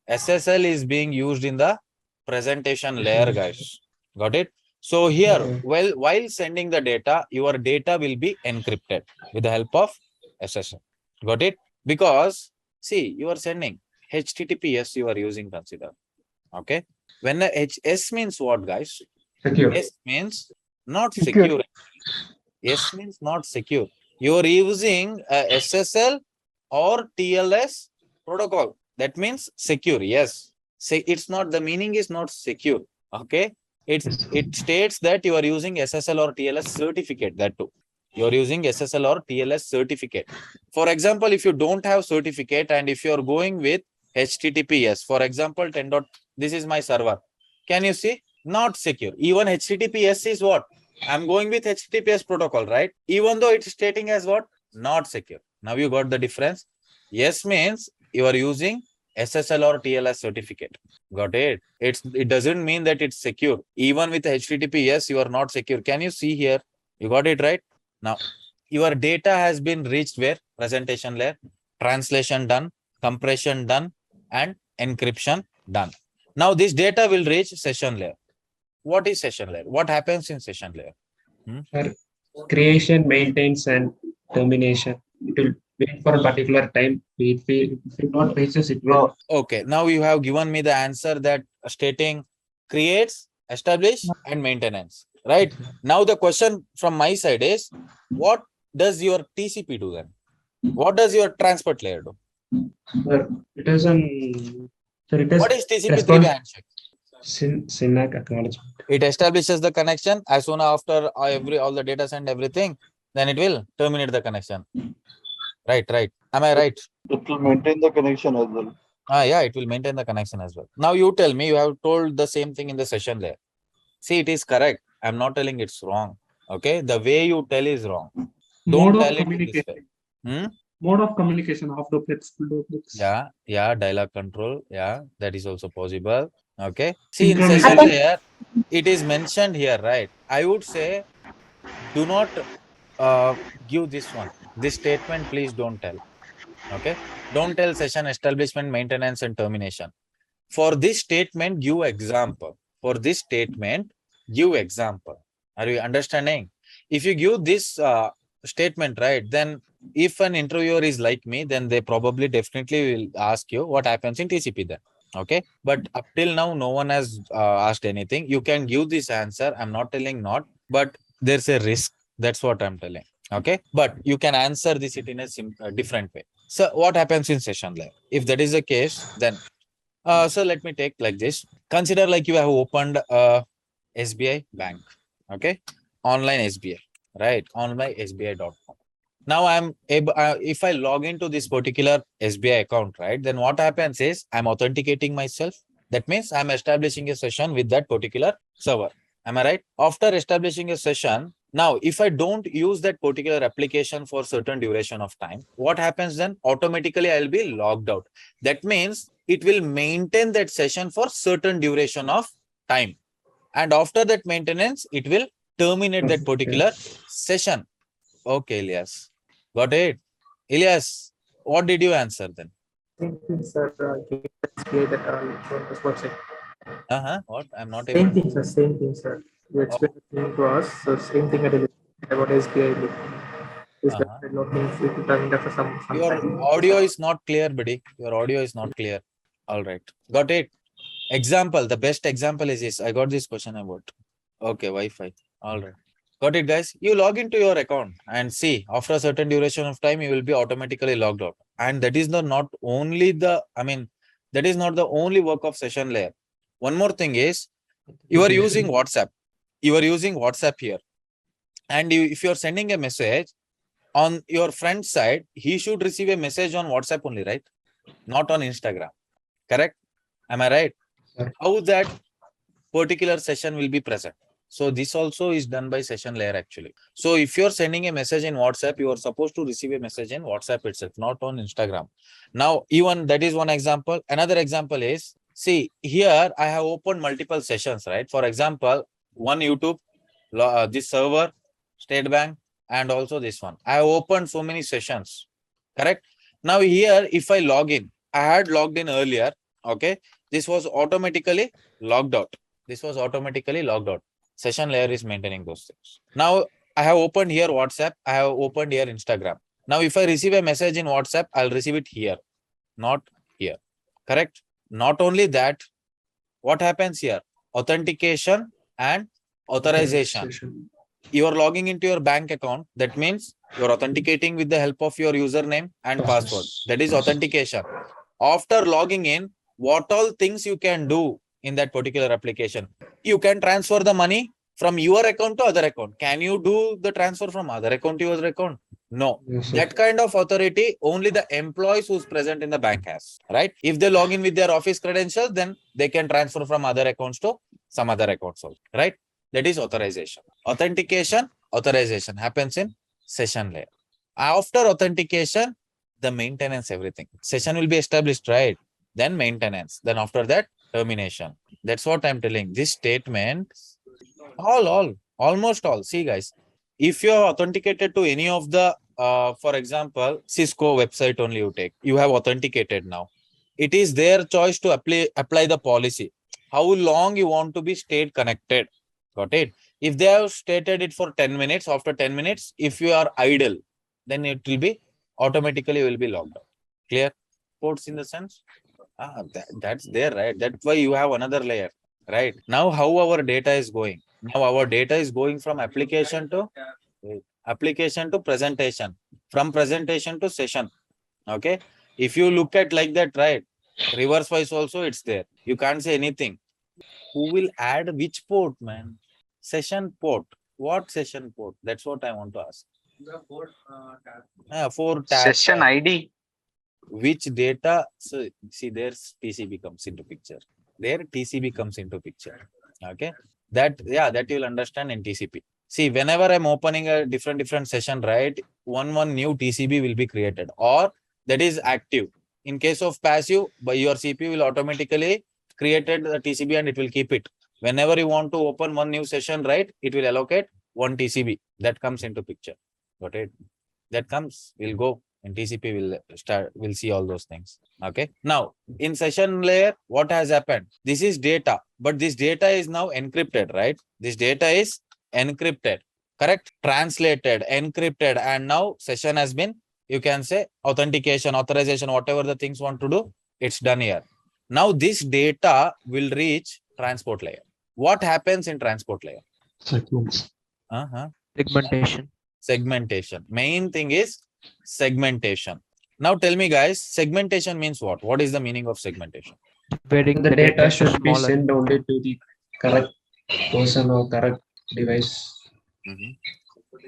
SSL is being used in the presentation layer, guys. Got it? So here, while sending the data, your data will be encrypted with the help of SSL. Got it? Because see, you are sending HTTPS, you are using, consider. Okay. When the S means what, guys? Secure. S means not secure. S means not secure. You are using SSL or TLS protocol. That means secure. Yes. Say it's not, the meaning is not secure. Okay. It states that you are using SSL or TLS certificate, that too. You are using SSL or TLS certificate. For example, if you don't have certificate and if you are going with HTTPS, for example, 10. This is my server. Can you see? Not secure. Even HTTPS is what? I'm going with HTTPS protocol, right? Even though it's stating as what? Not secure. Now you got the difference. Yes means you are using SSL or TLS certificate. Got it? It doesn't mean that it's secure. Even with HTTPS, you are not secure. Can you see here? You got it right? Now, your data has been reached where? Presentation layer, translation done, compression done, and encryption done. Now, this data will reach session layer. What is session layer? What happens in session layer? Creation, maintenance, and termination. It will wait for a particular time. If it not reaches, it will. Okay. Now you have given me the answer that stating creates, establish, and maintenance. Right? Now the question from my side is, what does your TCP do then? What does your transport layer do? It is an. What is TCP three-way handshake? SYNAC acknowledgement. It establishes the connection. As soon after all the data send everything, then it will terminate the connection. Right. Am I right? It will maintain the connection as well. Yeah, it will maintain the connection as well. Now you tell me, you have told the same thing in the session layer. See, it is correct. I'm not telling it's wrong. Okay, the way you tell is wrong. Don't tell it this way. Mode of communication, half duplex, full duplex. Yeah, dialogue control. Yeah, that is also possible. Okay. See, in session layer, it is mentioned here, right? I would say, do not give this one. This statement, please don't tell. Okay. Don't tell session establishment, maintenance, and termination. For this statement, give example. For this statement, give example. Are you understanding? If you give this statement, right, then if an interviewer is like me, then they probably definitely will ask you what happens in TCP then. Okay. But up till now, no one has asked anything. You can give this answer. I'm not telling not, but there's a risk. That's what I'm telling. Okay. But you can answer this it in a different way. So what happens in session layer? If that is the case, then so let me take like this. Consider like you have opened SBI bank. Okay. Online SBI, right? Online SBI.com. Now I'm able, if I log into this particular SBI account, right, then what happens is I'm authenticating myself. That means I'm establishing a session with that particular server. Am I right? After establishing a session, now if I don't use that particular application for certain duration of time, what happens then? Automatically I'll be logged out. That means it will maintain that session for certain duration of time. And after that maintenance, it will terminate that particular session. Okay, Elias. Got it? Elias, what did you answer then? Same thing, sir. SBI that was website. What? I'm not Same able thing, sir. Same thing, sir. You explained the thing to us. So same thing I did about SBI. This website login it will terminate after some Your time. audio is not clear, buddy. Your audio is not clear. All right. Got it. Example. The best example is this. I got this question about. Okay, Wi-Fi. All right. Got it, guys. You log into your account and see after a certain duration of time, you will be automatically logged out. And that is not only the, that is not the only work of session layer. One more thing is you are using WhatsApp. You are using WhatsApp here. And if you're sending a message on your friend's side, he should receive a message on WhatsApp only, right? Not on Instagram. Correct? Am I right? How that particular session will be present? So this also is done by session layer actually. So if you're sending a message in WhatsApp, you are supposed to receive a message in WhatsApp itself, not on Instagram. Now, even that is one example. Another example is, see, here I have opened multiple sessions, right? For example, one YouTube, this server, State Bank, and also this one. I have opened so many sessions, correct? Now here, if I log in, I had logged in earlier, okay? This was automatically logged out. This was automatically logged out. Session layer is maintaining those things. Now I have opened here WhatsApp. I have opened here Instagram. Now if I receive a message in WhatsApp, I'll receive it here, not here. Correct? Not only that, what happens here? Authentication and authorization. You are logging into your bank account. That means you're authenticating with the help of your username and password. That is authentication. After logging in, what all things you can do in that particular application? You can transfer the money from your account to other account. Can you do the transfer from other account to your account? No. That kind of authority only the employees who's present in the bank has, right? If they log in with their office credentials, then they can transfer from other accounts to some other accounts also, right? That is authorization. Authentication, authorization happens in session layer. After authentication, the maintenance, everything. Session will be established, right? Then maintenance. Then after that, termination. That's what I'm telling. This statement, almost all. See, guys, if you are authenticated to any of the, for example, Cisco website only you take, you have authenticated now. It is their choice to apply the policy. How long you want to be stayed connected. Got it? If they have stated it for 10 minutes, after 10 minutes, if you are idle, then it will be automatically will be logged out. Clear? Ports in the sense? That's there, right? That's why you have another layer, right? Now, how our data is going? Now, our data is going from application to presentation, from presentation to session. Okay. If you look at like that, right? Reverse wise also it's there. You can't say anything. Who will add which port, man? Session port. What session port? That's what I want to ask. Four tabs. Session ID. Which data? So see, there's TCP comes into picture. There TCP comes into picture. Okay. That you'll understand in TCP. See, whenever I'm opening a different session, right? One new TCP will be created, or that is active. In case of passive, by your CPU will automatically created the TCP and it will keep it. Whenever you want to open one new session, right? It will allocate one TCP that comes into picture. Got it? That comes, will go. In TCP, we'll see all those things. Okay. Now, in session layer, what has happened? This is data, but this data is now encrypted, right? This data is encrypted, correct? Translated, encrypted, and now session has been, you can say, authentication, authorization, whatever the things want to do, it's done here. Now, this data will reach transport layer. What happens in transport layer? Segments. Segmentation. Segmentation. Main thing is segmentation. Now tell me guys, segmentation means what? What is the meaning of segmentation? Dividing The data should be smaller. sent only to the correct person or correct device.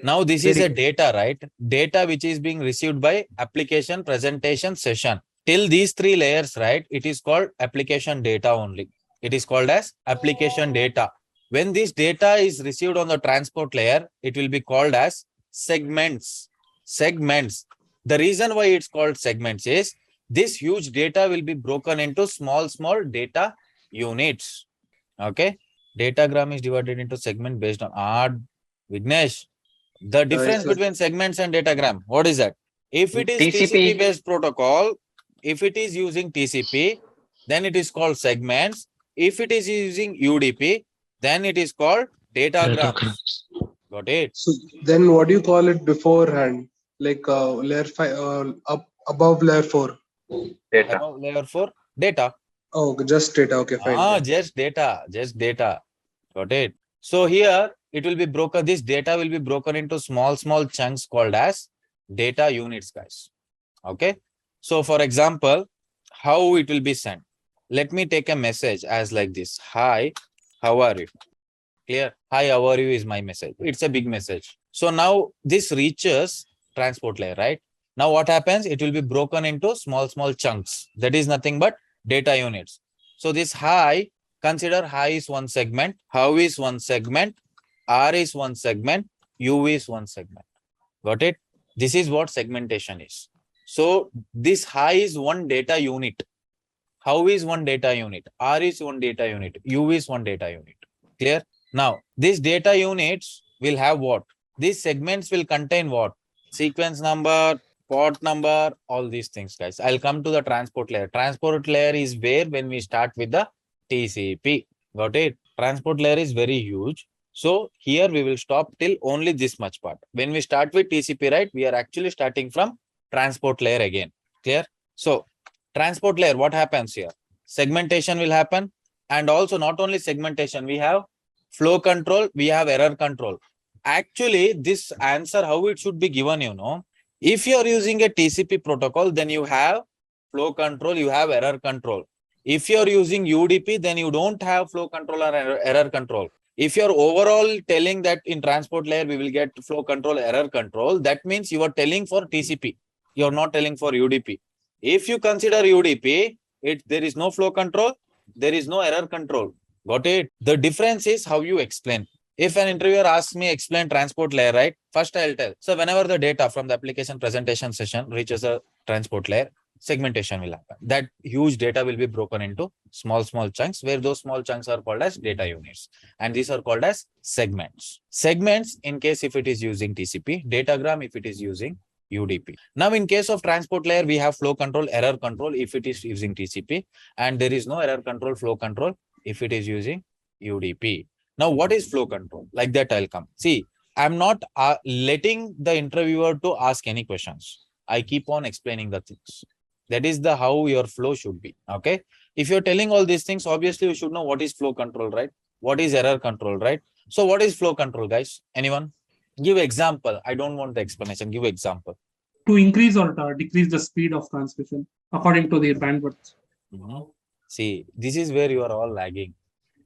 Now this is a data, right? Data which is being received by application, presentation, session. Till these three layers, right? It is called application data only. It is called as application data. When this data is received on the transport layer, it will be called as segments. Segments. The reason why it's called segments is this huge data will be broken into small data units. Okay. Datagram is divided into segment based on Vignesh. The difference between segments and datagram, what is that? If it is TCP based protocol, if it is using TCP, then it is called segments. If it is using UDP, then it is called datagrams. Got it? So then what do you call it beforehand? Like layer 5, up above layer 4? Data. Above layer 4, data. Oh, just data. Okay, fine. Just data. Got it? So here it will be broken. This data will be broken into small chunks called as data units, guys. Okay. So for example, how it will be sent? Let me take a message as like this. Hi, how are you? Clear? Hi, how are you is my message. It's a big message. So now this reaches transport layer, right? Now what happens? It will be broken into small chunks. That is nothing but data units. So this hi, consider hi is one segment, how is one segment, R is one segment, U is one segment. Got it? This is what segmentation is. So this hi is one data unit. How is one data unit? R is one data unit. U is one data unit. Clear? Now, these data units will have what? These segments will contain what? Sequence number, port number, all these things, guys. I'll come to the transport layer. Transport layer is where when we start with the TCP. Got it? Transport layer is very huge. So here we will stop till only this much part. When we start with TCP, right, we are actually starting from transport layer again. Clear? So transport layer, what happens here? Segmentation will happen. And also not only segmentation, we have flow control, we have error control. Actually, this answer, how it should be given, you know, if you are using a TCP protocol, then you have flow control, you have error control. If you are using UDP, then you don't have flow control or error control. If you're overall telling that in transport layer, we will get flow control, error control, that means you are telling for TCP. You're not telling for UDP. If you consider UDP, there is no flow control, there is no error control. Got it? The difference is how you explain. If an interviewer asks me explain transport layer, right? First I'll tell. So whenever the data from the application presentation session reaches a transport layer, segmentation will happen. That huge data will be broken into small chunks, where those small chunks are called as data units. And these are called as segments. Segments in case if it is using TCP, datagram if it is using UDP. Now in case of transport layer, we have flow control, error control if it is using TCP, and there is no error control, flow control if it is using UDP. Now what is flow control? Like that I'll come. See, I'm not letting the interviewer to ask any questions. I keep on explaining the things. That is the how your flow should be. Okay. If you're telling all these things, obviously you should know what is flow control, right? What is error control, right? So what is flow control, guys? Anyone? Give example. I don't want the explanation. Give example. To increase or decrease the speed of transmission according to their bandwidth. See, this is where you are all lagging.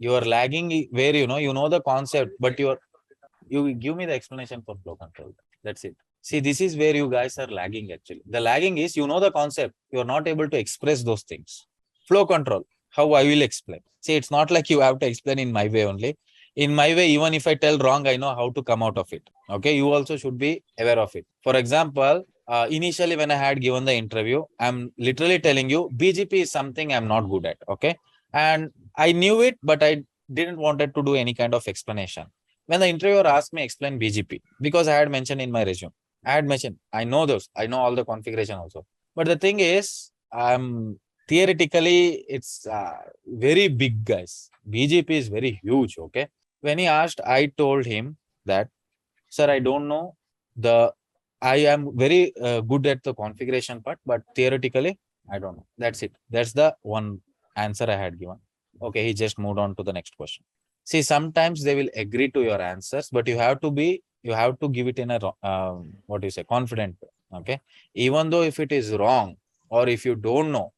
You are lagging where you know the concept, but you give me the explanation for flow control. That's it. See, this is where you guys are lagging actually. The lagging is you know the concept. You are not able to express those things. Flow control. How I will explain. See, it's not like you have to explain in my way only. In my way, even if I tell wrong, I know how to come out of it. Okay, you also should be aware of it. For example, initially when I had given the interview, I'm literally telling you BGP is something I'm not good at. Okay, and I knew it, but I didn't wanted to do any kind of explanation. When the interviewer asked me explain BGP, because I had mentioned in my resume, Add machine. I know those. I know all the configuration also. But the thing is, theoretically, it's very big, guys. BGP is very huge. Okay. When he asked, I told him that, sir, I don't know I am very good at the configuration part, but theoretically, I don't know. That's it. That's the one answer I had given. Okay, he just moved on to the next question. See, sometimes they will agree to your answers, but you have to give it in a what do you say, confident way. Okay, even though if it is wrong or if you don't know,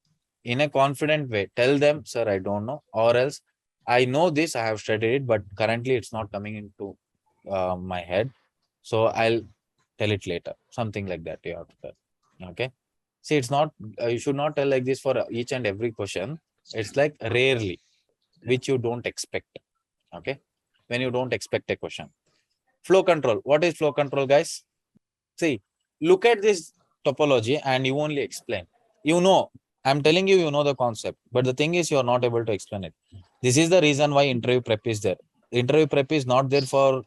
in a confident way, tell them, sir, I don't know, or else I know this, I have studied it, but currently it's not coming into my head. So I'll tell it later. Something like that you have to tell. Okay. See, it's not, you should not tell like this for each and every question. It's like rarely, which you don't expect. Okay. When you don't expect a question. Flow control. What is flow control, guys? See, look at this topology and you only explain. You know, I'm telling you, you know the concept, but the thing is, you are not able to explain it. This is the reason why interview prep is there. Interview prep is not there for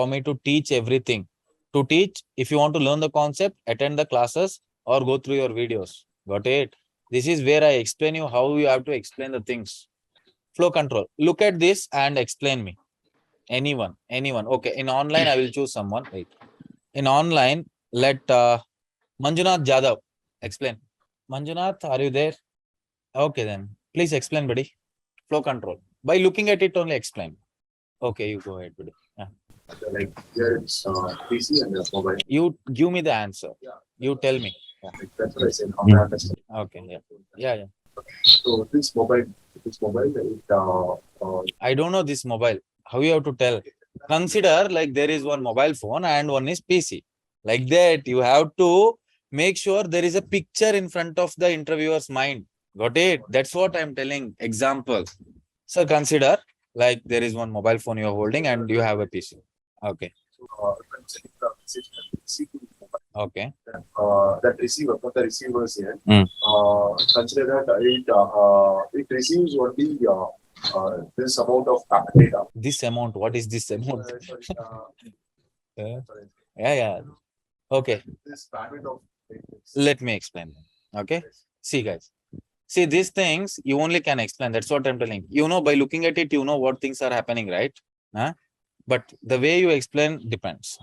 me to teach everything. To teach, if you want to learn the concept, attend the classes or go through your videos. Got it? This is where I explain you how you have to explain the things. Flow control. Look at this and explain me. Anyone. Okay. In online, I will choose someone. Wait. In online, let Manjunath Jadhav explain. Manjunath, are you there? Okay, then please explain, buddy. Flow control. By looking at it, only explain. Okay, you go ahead, buddy. Yeah. Like here it's PC and mobile. You give me the answer. Yeah. You tell me. Yeah. That's what I said. How I understand. Okay. Yeah. Yeah. So this mobile, I don't know this mobile. How you have to tell? Consider like there is one mobile phone and one is PC. Like that, you have to make sure there is a picture in front of the interviewer's mind. Got it? That's what I'm telling. Example. So consider like there is one mobile phone you are holding and you have a PC. Okay. Okay. That receiver, for the receivers here, consider that it receives only this amount of data. This amount, what is this amount? Yeah. Okay. This bandwidth of let me explain. Okay. See, guys. See, these things you only can explain. That's what I'm telling. You know, by looking at it, you know what things are happening, right? Huh? But the way you explain depends.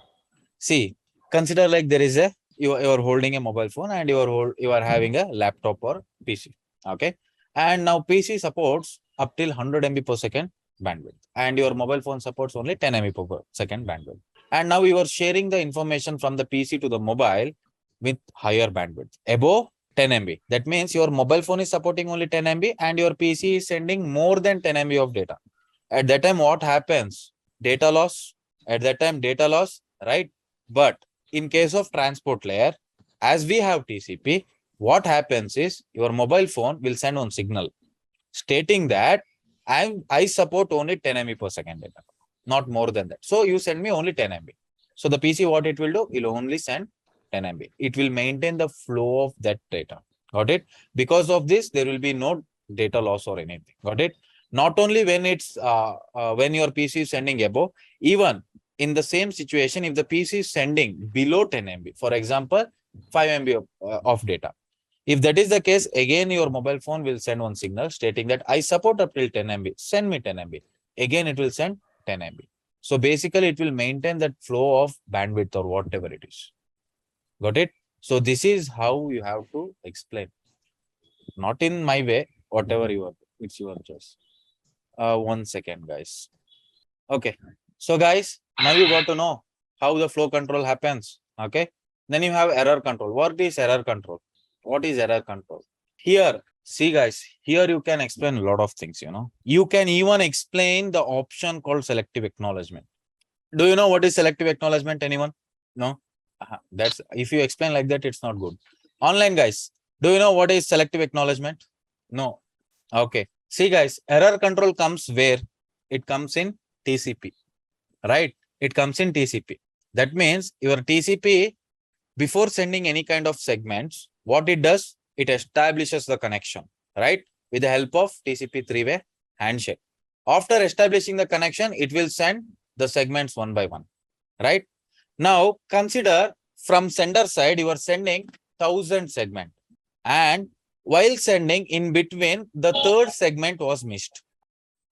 See, consider like there is you are holding a mobile phone and you are having a laptop or PC. Okay. And now PC supports up till 100 MB per second bandwidth. And your mobile phone supports only 10 MB per second bandwidth. And now you are sharing the information from the PC to the mobile with higher bandwidth, above 10 MB. That means your mobile phone is supporting only 10 MB and your PC is sending more than 10 MB of data. At that time, what happens? Data loss. At that time, data loss, right? But in case of transport layer, as we have TCP, what happens is your mobile phone will send one signal stating that I support only 10 MB per second data, not more than that. So you send me only 10 MB. So the PC, what it will do, it will only send 10 MB. It will maintain the flow of that data. Got it? Because of this, there will be no data loss or anything. Got it? Not only when it's when your PC is sending above, even in the same situation, if the PC is sending below 10 MB, for example, 5 MB of data. If that is the case, again, your mobile phone will send one signal stating that I support up till 10 MB. Send me 10 MB. Again, it will send 10 MB. So basically, it will maintain that flow of bandwidth or whatever it is. Got it? So this is how you have to explain. Not in my way, whatever it's your choice. 1 second, guys. Okay. So guys, now you got to know how the flow control happens. Okay. Then you have error control. What is error control? What is error control? Here, see guys, here you can explain a lot of things, You can even explain the option called selective acknowledgement. Do you know what is selective acknowledgement? Anyone? No? That's if you explain like that, it's not good. Online guys, do you know what is selective acknowledgement? No. Okay. See guys, error control comes where? It comes in TCP, right? It comes in TCP. That means your TCP, before sending any kind of segments, what it does, it establishes the connection, right? With the help of TCP three-way handshake. After establishing the connection, it will send the segments one by one, right? Now, consider from sender side, you are sending 1000 segment. And while sending in between, the third segment was missed.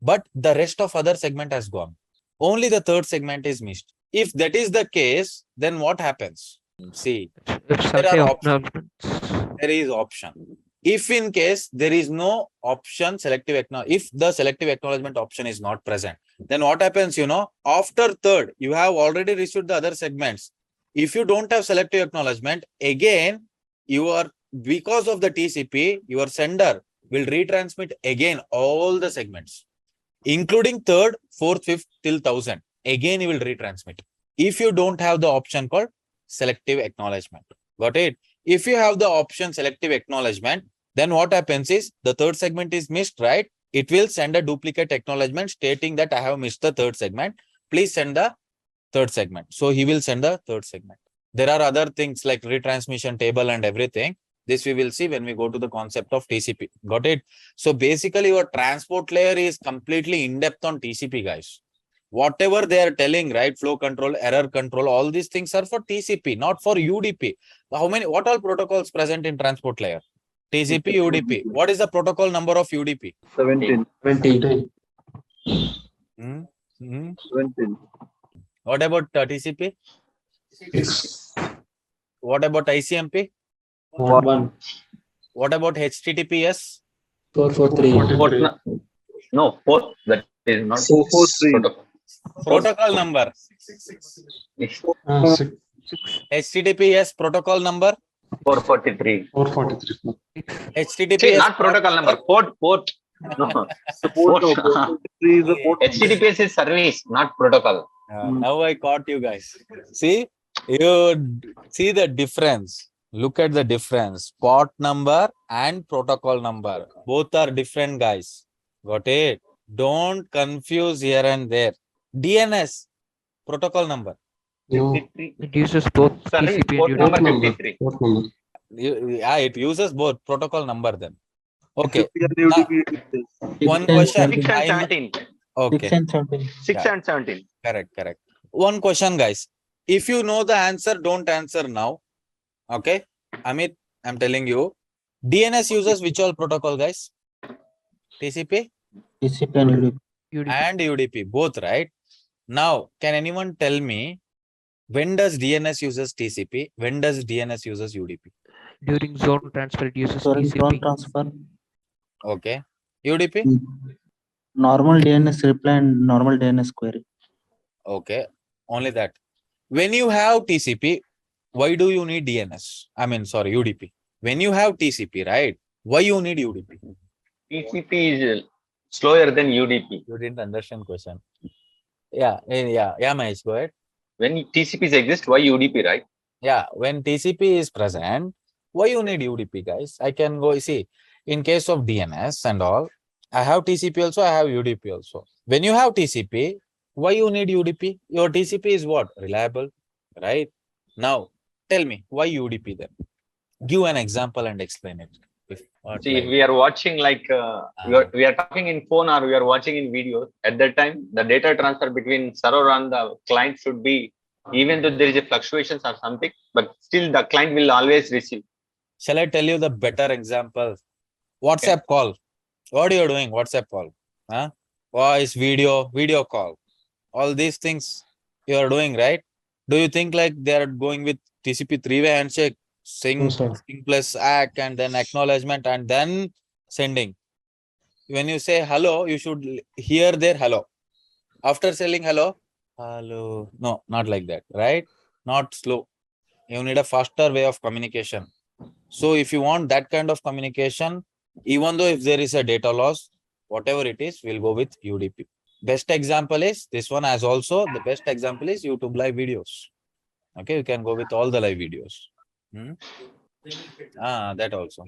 But the rest of other segment has gone. Only the third segment is missed. If that is the case, then what happens? See, there are options. There is option. If in case there is no option, selective acknowledgement, if the selective acknowledgement option is not present, then what happens, after third, you have already received the other segments. If you don't have selective acknowledgement, again, because of the TCP, your sender will retransmit again all the segments, including third, fourth, fifth till 1000. Again, you will retransmit. If you don't have the option called selective acknowledgement. Got it? If you have the option selective acknowledgement, then what happens is the third segment is missed, right? It will send a duplicate acknowledgement stating that I have missed the third segment. Please send the third segment. So he will send the third segment. There are other things like retransmission table and everything. This we will see when we go to the concept of TCP. Got it? So basically your transport layer is completely in-depth on TCP, guys. Whatever they are telling, right? Flow control, error control, all these things are for TCP, not for UDP. What all protocols present in transport layer? TCP, UDP. What is the protocol number of UDP? 17. 20. 17. What about TCP? 6. What about ICMP? 1. What about HTTPS? 443. No, 4. That is not 443. protocol. Protocol number. 6. HTTPS protocol number? 443. 443. HTTPS. See, not protocol number. Port. No. HTTPS is service, not protocol. Now I caught you guys. See, you see the difference. Look at the difference. Port number and protocol number. Both are different, guys. Got it? Don't confuse here and there. DNS, protocol number. No. It uses both Service, TCP port and number UDP. 53. Port number. Yeah, it uses both protocol number then. Okay. One 6 and question. 17. Okay. 6 and 17. Correct. One question, guys. If you know the answer, don't answer now. Okay. Amit, I'm telling you. DNS uses which all protocol, guys? TCP? TCP and UDP. And UDP, both, right? Now, can anyone tell me when does DNS uses TCP? When does DNS uses UDP? During zone transfer, it uses During TCP. zone transfer, Okay. UDP? normal DNS reply and normal DNS query. Okay. Only that. When you have TCP, why do you need DNS? UDP. When you have TCP, right? Why you need UDP? TCP is slower than UDP. You didn't understand question. Yeah, Mahesh, go ahead. When TCPs exist, why UDP, right? Yeah, when TCP is present, why you need UDP, guys? I can go see. In case of DNS and all, I have TCP also, I have UDP also. When you have TCP, why you need UDP? Your TCP is what? Reliable, right? Now, tell me, why UDP then? Give an example and explain it. If we are watching we are talking in phone or we are watching in video, at that time, the data transfer between server and the client should be, even though there is a fluctuations or something, but still the client will always receive. Shall I tell you the better example? WhatsApp call. What are you doing? WhatsApp call. Voice, video call. All these things you are doing, right? Do you think like they are going with TCP three-way handshake, sync plus ACK and then acknowledgement and then sending? When you say hello, you should hear their hello. After saying hello, no, not like that, right? Not slow. You need a faster way of communication. So if you want that kind of communication, even though if there is a data loss, whatever it is, we'll go with UDP. Best example is this one, as also the best example is YouTube live videos. Okay, you can go with all the live videos. That also.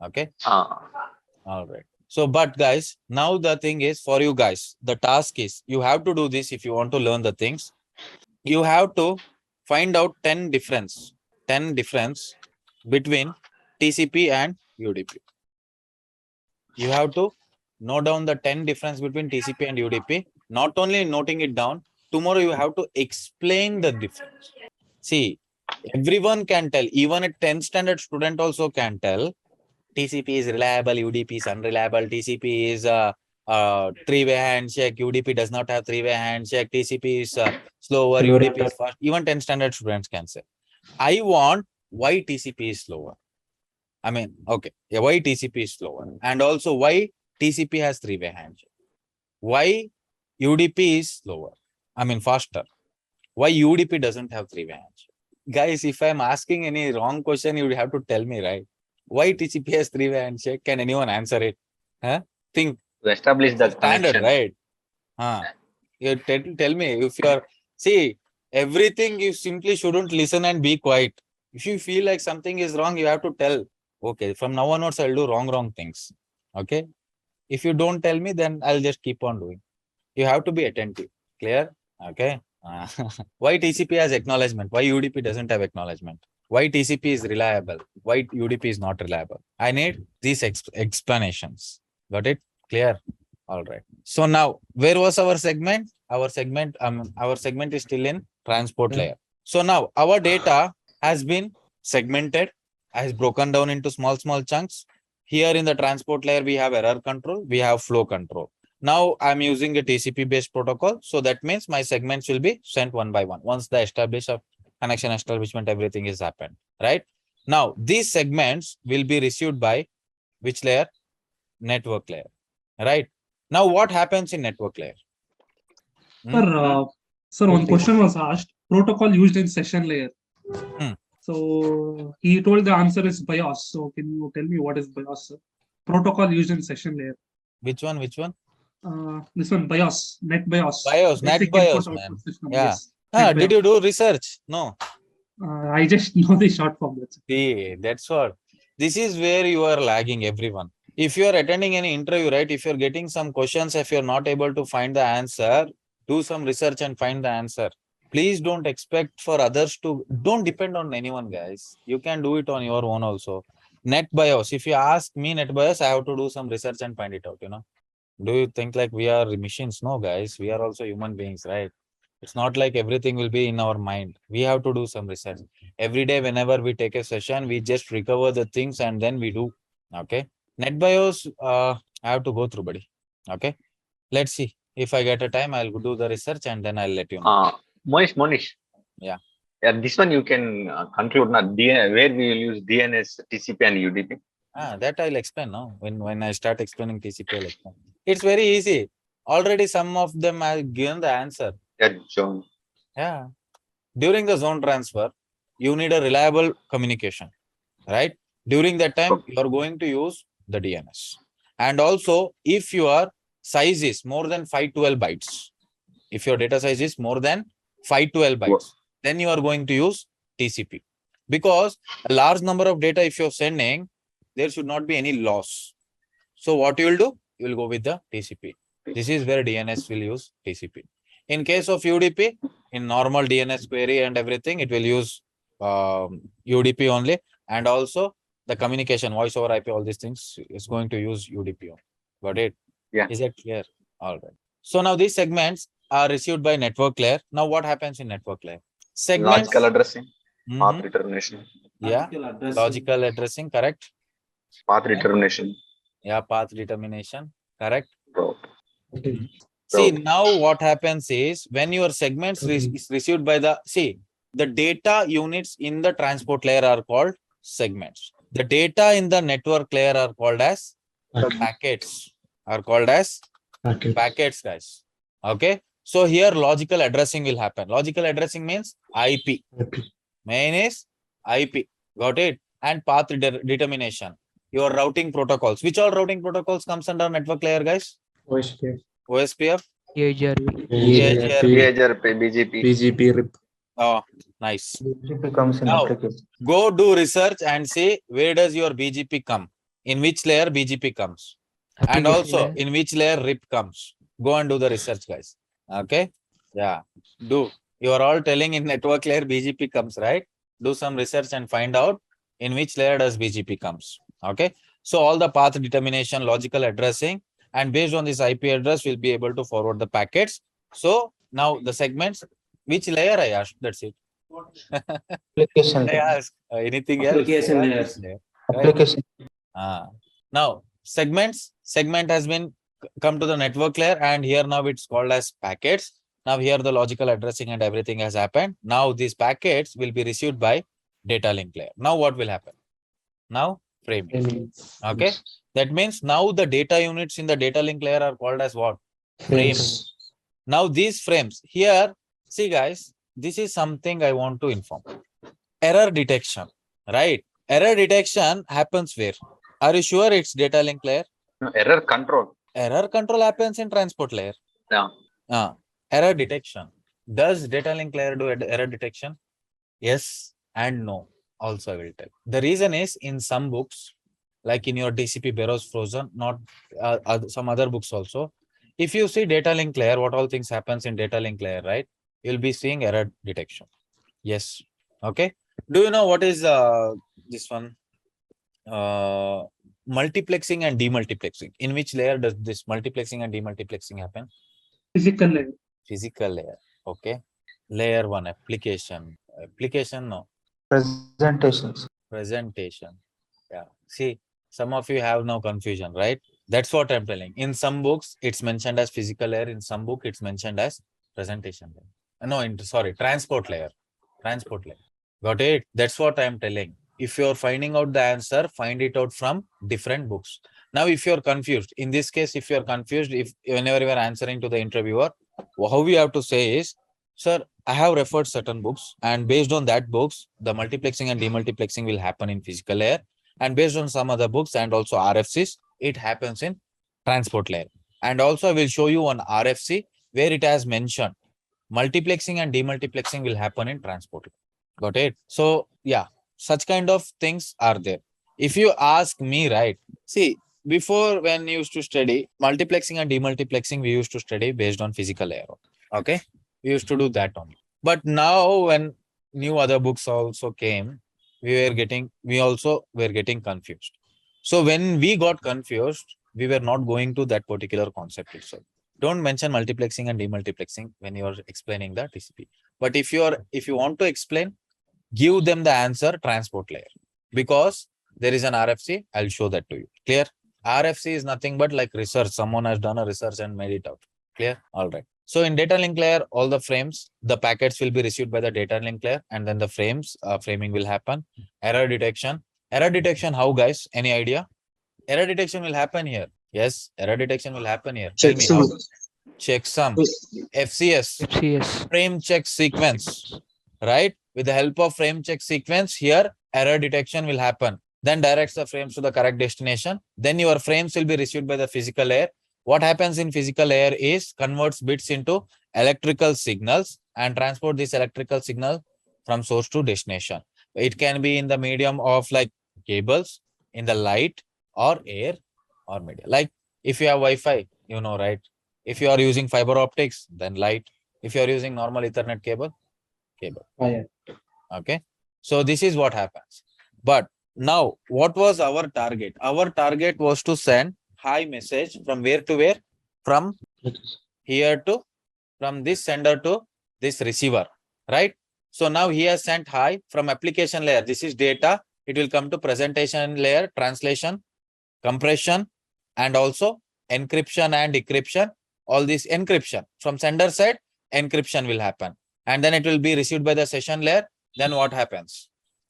Okay. All right. So, but guys, now the thing is for you guys, the task is you have to do this if you want to learn the things. You have to find out 10 difference between TCP and UDP. You have to note down the 10 difference between TCP and UDP. Not only noting it down, tomorrow you have to explain the difference. See, Everyone can tell, even a 10th standard student also can tell TCP is reliable, UDP is unreliable, TCP is a three-way handshake, UDP does not have three-way handshake, TCP is slower, UDP is fast. Even 10th standard students can say. I want why TCP is slower. I mean, okay, yeah, why TCP is slower, and also why TCP has three-way handshake. Why UDP is slower? I mean, faster. Why UDP doesn't have three-way handshake? Guys, if I'm asking any wrong question, you would have to tell me, right? Why TCP has three-way handshake? Can anyone answer it? Huh? Think. To establish the Standard, connection. right? You tell me if you're, see, everything you simply shouldn't listen and be quiet. If you feel like something is wrong, you have to tell. Okay, from now onwards, I'll do wrong things. Okay. If you don't tell me, then I'll just keep on doing. You have to be attentive. Clear? Okay. Why TCP has acknowledgement? Why UDP doesn't have acknowledgement? Why TCP is reliable? Why UDP is not reliable? I need these explanations. Got it? Clear? All right. So now, where was our segment? Our segment is still in transport layer. So now our data has been segmented, has broken down into small chunks. Here in the transport layer, we have error control, we have flow control. Now I'm using a TCP based protocol. So that means my segments will be sent one by one. Once the connection establishment, everything is happened, right? Now these segments will be received by which layer? Network layer, right? Now what happens in network layer? Sir, one question was asked, protocol used in session layer. So he told the answer is BIOS. So can you tell me what is BIOS, sir? Protocol used in session layer. Which one? This one, BIOS, net BIOS. Net BIOS, man. Yeah. Yes. Did you do research? No. I just know the short form. See, that's what. This is where you are lagging, everyone. If you are attending any interview, right? If you're getting some questions, if you're not able to find the answer, do some research and find the answer. Please don't expect for others to, don't depend on anyone, guys. You can do it on your own also. Net BIOS. If you ask me net BIOS, I have to do some research and find it out, you know. Do you think like we are machines? No, guys. We are also human beings, right? It's not like everything will be in our mind. We have to do some research. Every day, whenever we take a session, we just recover the things and then we do. Okay. NetBIOS, I have to go through, buddy. Okay. Let's see. If I get a time, I'll do the research and then I'll let you know. Monish. Yeah. This one you can conclude now. Where we will use DNS, TCP, and UDP. That I'll explain now. When I start explaining TCP, I'll explain. It's very easy. Already some of them have given the answer. John. Yeah. During the zone transfer, you need a reliable communication, right? During that time, you are going to use the DNS. And also, if your size is more than 512 bytes, if your data size is more than 512 bytes, then you are going to use TCP. Because a large number of data, if you're sending, there should not be any loss. So what you will do? You will go with the TCP. This is where DNS will use TCP. In case of UDP, in normal DNS query and everything, it will use UDP only. And also the communication, voice over IP, all these things is going to use UDP only. Got it? Yeah. Is that clear? All right. So now these segments are received by network layer. Now what happens in network layer? Segments. Logical addressing, path determination. Yeah. Logical addressing, correct. Path determination. Yeah, path determination, correct. Okay. See, now what happens is when your segments is received by the, the data units in the transport layer are called segments. The data in the network layer are called as packets. Packets, guys. Okay. So here logical addressing will happen. Logical addressing means IP. Main is IP. Got it? And path determination. Your routing protocols. Which all routing protocols comes under network layer, guys? OSPF. EHRP. BGP. RIP. Oh, nice. BGP comes in Now, application. go do research and see where does your BGP come. In which layer BGP comes. And also in which layer RIP comes. Go and do the research, guys. Okay. Yeah. Do. You are all telling in network layer BGP comes, right? Do some research and find out in which layer does BGP comes. Okay. So all the path determination, logical addressing, and based on this IP address, we'll be able to forward the packets. So now the segments, which layer I asked, that's it. Application I layer. ask anything else? Application Yeah, layers. layer, right? Application. Now segment has been come to the network layer, and here now it's called as packets. Now here the logical addressing and everything has happened. Now these packets will be received by data link layer. Now what will happen? Now framing. Okay. That means now the data units in the data link layer are called as what? Frames. Now these frames here, see guys, this is something I want to inform. Error detection, right? Error detection happens where? Are you sure it's data link layer? No, error control. Error control happens in transport layer. Yeah. Error detection. Does data link layer do error detection? Yes and no. Also, I will tell. The reason is in some books, like in your DCP Barrows Frozen, not some other books also. If you see data link layer, what all things happens in data link layer, right? You'll be seeing error detection. Yes. Okay. Do you know what is this one? Multiplexing and demultiplexing. In which layer does this multiplexing and demultiplexing happen? Physical layer. Physical layer. Okay. Layer 1 application. Application, no. Presentations. Presentation. Yeah. See, some of you have no confusion, right? That's what I'm telling. In some books, it's mentioned as physical layer. In some book, it's mentioned as presentation layer. No, sorry, transport layer. Transport layer. Got it? That's what I'm telling. If you're finding out the answer, find it out from different books. Now, if you're confused, in this case, if you're confused, if whenever you are answering to the interviewer, how we have to say is, sir, I have referred certain books, and based on that books, the multiplexing and demultiplexing will happen in physical layer. And based on some other books and also RFCs, it happens in transport layer. And also I will show you one RFC where it has mentioned multiplexing and demultiplexing will happen in transport layer. Got it? So yeah, such kind of things are there. If you ask me, right, see, before when you used to study multiplexing and demultiplexing, we used to study based on physical layer. Okay. We used to do that only. But now when new other books also came, we also were getting confused. So when we got confused, we were not going to that particular concept itself. Don't mention multiplexing and demultiplexing when you are explaining the TCP. But if you want to explain, give them the answer transport layer, because there is an RFC. I'll show that to you. Clear? RFC is nothing but like research. Someone has done a research and made it out. Clear? All right. So in data link layer, all the frames, the packets will be received by the data link layer, and then the framing will happen. Error detection. Error detection, how guys? Any idea? Error detection will happen here. Yes, error detection will happen here. Tell me how. Checksum. FCS. Frame check sequence. Right? With the help of frame check sequence, here error detection will happen. Then directs the frames to the correct destination. Then your frames will be received by the physical layer. What happens in physical layer is converts bits into electrical signals and transport this electrical signal from source to destination. It can be in the medium of like cables, in the light or air or media. Like if you have Wi-Fi, you know, right? If you are using fiber optics, then light. If you are using normal Ethernet cable. Okay. So this is what happens. But now what was our target? Our target was to send hi message from where to where? From here to, from this sender to this receiver, right? So now he has sent hi from application layer. This is data. It will come to presentation layer, translation, compression, and also encryption and decryption. All this encryption from sender side, encryption will happen. And then it will be received by the session layer. Then what happens?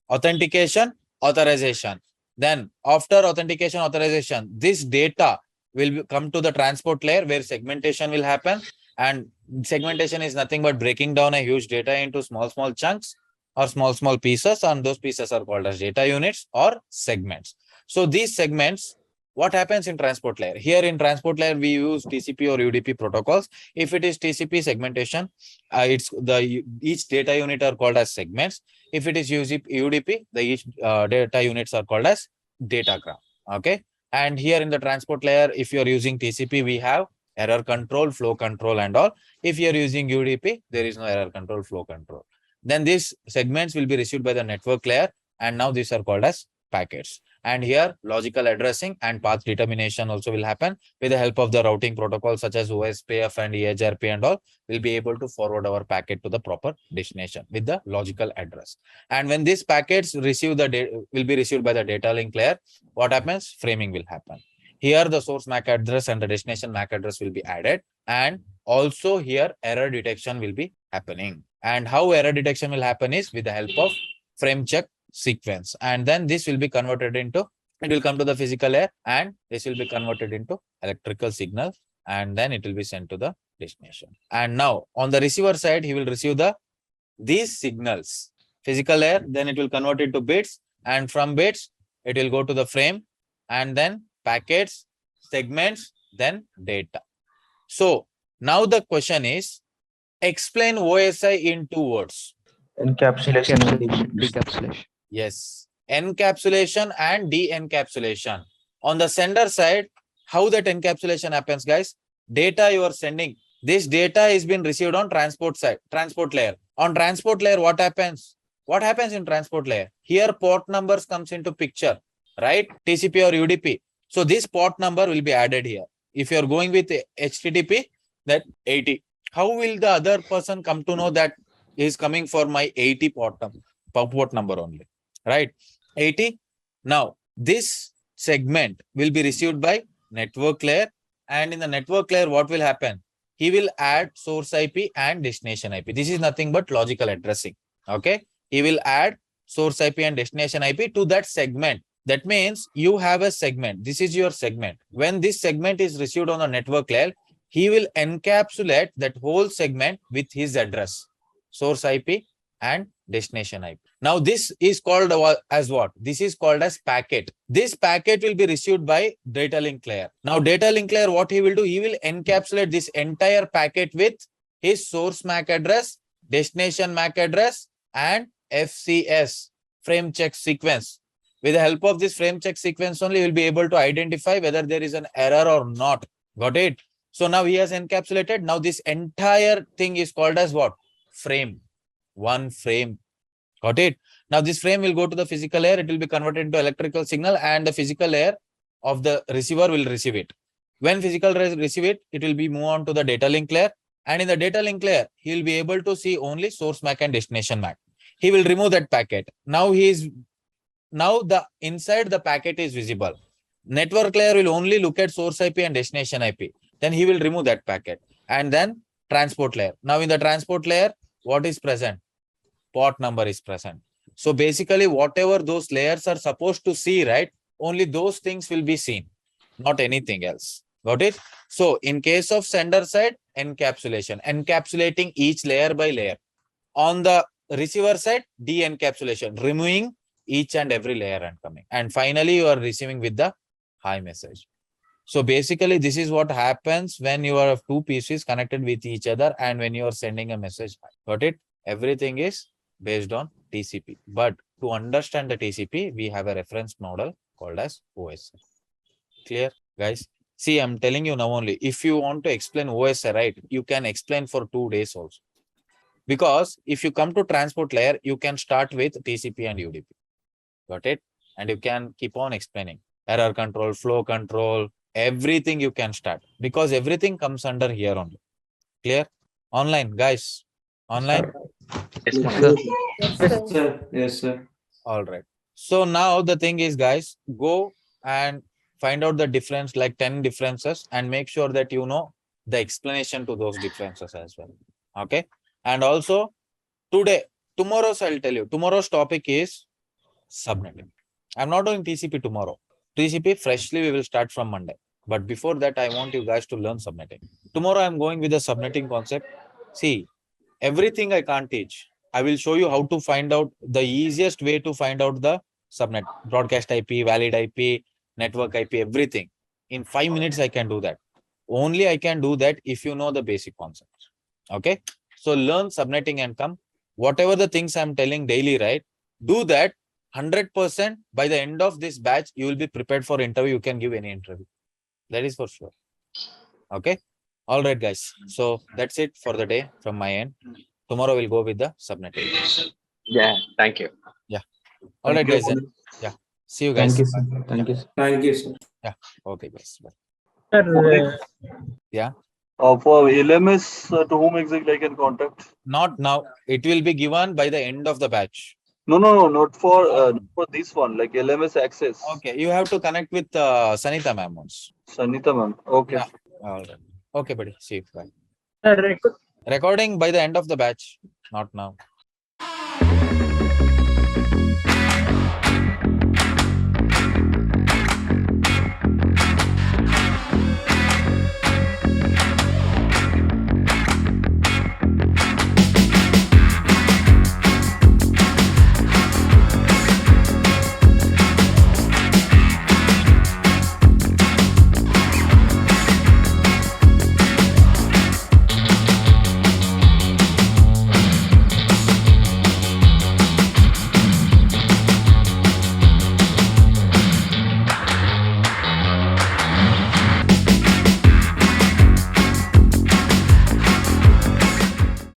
Authentication, authorization. Then after authentication, authorization, this data will come to the transport layer where segmentation will happen. And segmentation is nothing but breaking down a huge data into small chunks or small pieces. And those pieces are called as data units or segments. So these segments, what happens in transport layer? Here in transport layer, we use TCP or UDP protocols. If it is TCP segmentation, each data unit are called as segments. If it is UDP, each data units are called as datagram. Okay. And here in the transport layer, if you are using TCP, we have error control, flow control, and all. If you are using UDP, there is no error control, flow control. Then these segments will be received by the network layer, and now these are called as packets. And here logical addressing and path determination also will happen with the help of the routing protocols such as OSPF and EHRP and all. We'll be able to forward our packet to the proper destination with the logical address. And when these packets receive the will be received by the data link layer, what happens? Framing will happen. Here the source MAC address and the destination MAC address will be added, and also here error detection will be happening. And how error detection will happen is with the help of frame check sequence, and then this will be converted into, it will come to the physical layer, and this will be converted into electrical signal, and then it will be sent to the destination. And now on the receiver side, he will receive these signals, physical layer, then it will convert it to bits, and from bits it will go to the frame, and then packets, segments, then data. So now the question is, explain OSI in 2 words. Encapsulation and Decapsulation. Yes, encapsulation and de-encapsulation. On the sender side, how that encapsulation happens, guys? Data you are sending, this data is being received on transport side, transport layer. On transport layer, what happens? What happens in transport layer? Here port numbers comes into picture, right? TCP or UDP. So this port number will be added here. If you are going with HTTP, that 80. How will the other person come to know that he is coming for my 80 port number only, right? 80. Now this segment will be received by network layer, and in the network layer, what will happen? He will add source IP and destination IP. This is nothing but logical addressing. Okay, he will add source IP and destination IP to that segment. That means you have a segment. This is your segment. When this segment is received on the network layer, he will encapsulate that whole segment with his address, source IP and destination IP. Now this is called as what? This is called as packet. This packet will be received by data link layer. Now data link layer, what he will do? He will encapsulate this entire packet with his source MAC address, destination MAC address, and FCS, frame check sequence. With the help of this frame check sequence only, we will be able to identify whether there is an error or not. Got it? So now he has encapsulated. Now this entire thing is called as what? Frame. One frame. Got it? Now this frame will go to the physical layer. It will be converted into electrical signal, and the physical layer of the receiver will receive it. When physical layer receive it, it will be moved on to the data link layer. And in the data link layer, he will be able to see only source MAC and destination MAC. He will remove that packet. Now the inside the packet is visible. Network layer will only look at source IP and destination IP. Then he will remove that packet. And then transport layer. Now in the transport layer, what is present? Port number is present. So basically whatever those layers are supposed to see, right? Only those things will be seen, not anything else. Got it? So in case of sender side, encapsulation, encapsulating each layer by layer. On the receiver side, de-encapsulation, removing each and every layer and coming. And finally, you are receiving with the hi message. So basically, this is what happens when you have 2 PCs connected with each other and when you are sending a message. Got it? Everything is based on TCP. But to understand the TCP, we have a reference model called as OSI. Clear, guys? See, I'm telling you now only, if you want to explain OSI, right, you can explain for 2 days also. Because if you come to transport layer, you can start with TCP and UDP. Got it? And you can keep on explaining. Error control, flow control, everything you can start. Because everything comes under here only. Clear? Online, guys. Online? Yes, sir. Yes, sir. Yes, sir. All right. So now the thing is, guys, go and find out the difference, like 10 differences, and make sure that you know the explanation to those differences as well. Okay. And also tomorrow's I'll tell you, tomorrow's topic is subnetting. I'm not doing TCP tomorrow. TCP freshly we will start from Monday. But before that, I want you guys to learn subnetting. Tomorrow I'm going with the subnetting concept. See, everything I can't teach. I will show you how to find out the easiest way to find out the subnet, broadcast IP, valid IP, network IP, everything. In 5 minutes, I can do that. Only I can do that if you know the basic concepts. Okay. So learn subnetting and come. Whatever the things I'm telling daily, right? Do that 100%. By the end of this batch, you will be prepared for interview. You can give any interview. That is for sure. Okay. All right, guys. So that's it for the day from my end. Tomorrow we'll go with the subnetting. Yeah, thank you. Yeah. All right, guys. Then. Yeah. See you guys. Thank you, sir. Thank you, sir. Thank you, sir. Yeah. Okay, guys. Bye. Sir, Yeah. For LMS, to whom exactly I can contact? Not now. It will be given by the end of the batch. No, not for this one, like LMS access. Okay. You have to connect with Sanita ma'am once. Sanita ma'am. Okay. Yeah. All right. Okay, buddy. See you. Bye. sir, Recording by the end of the batch. Not now.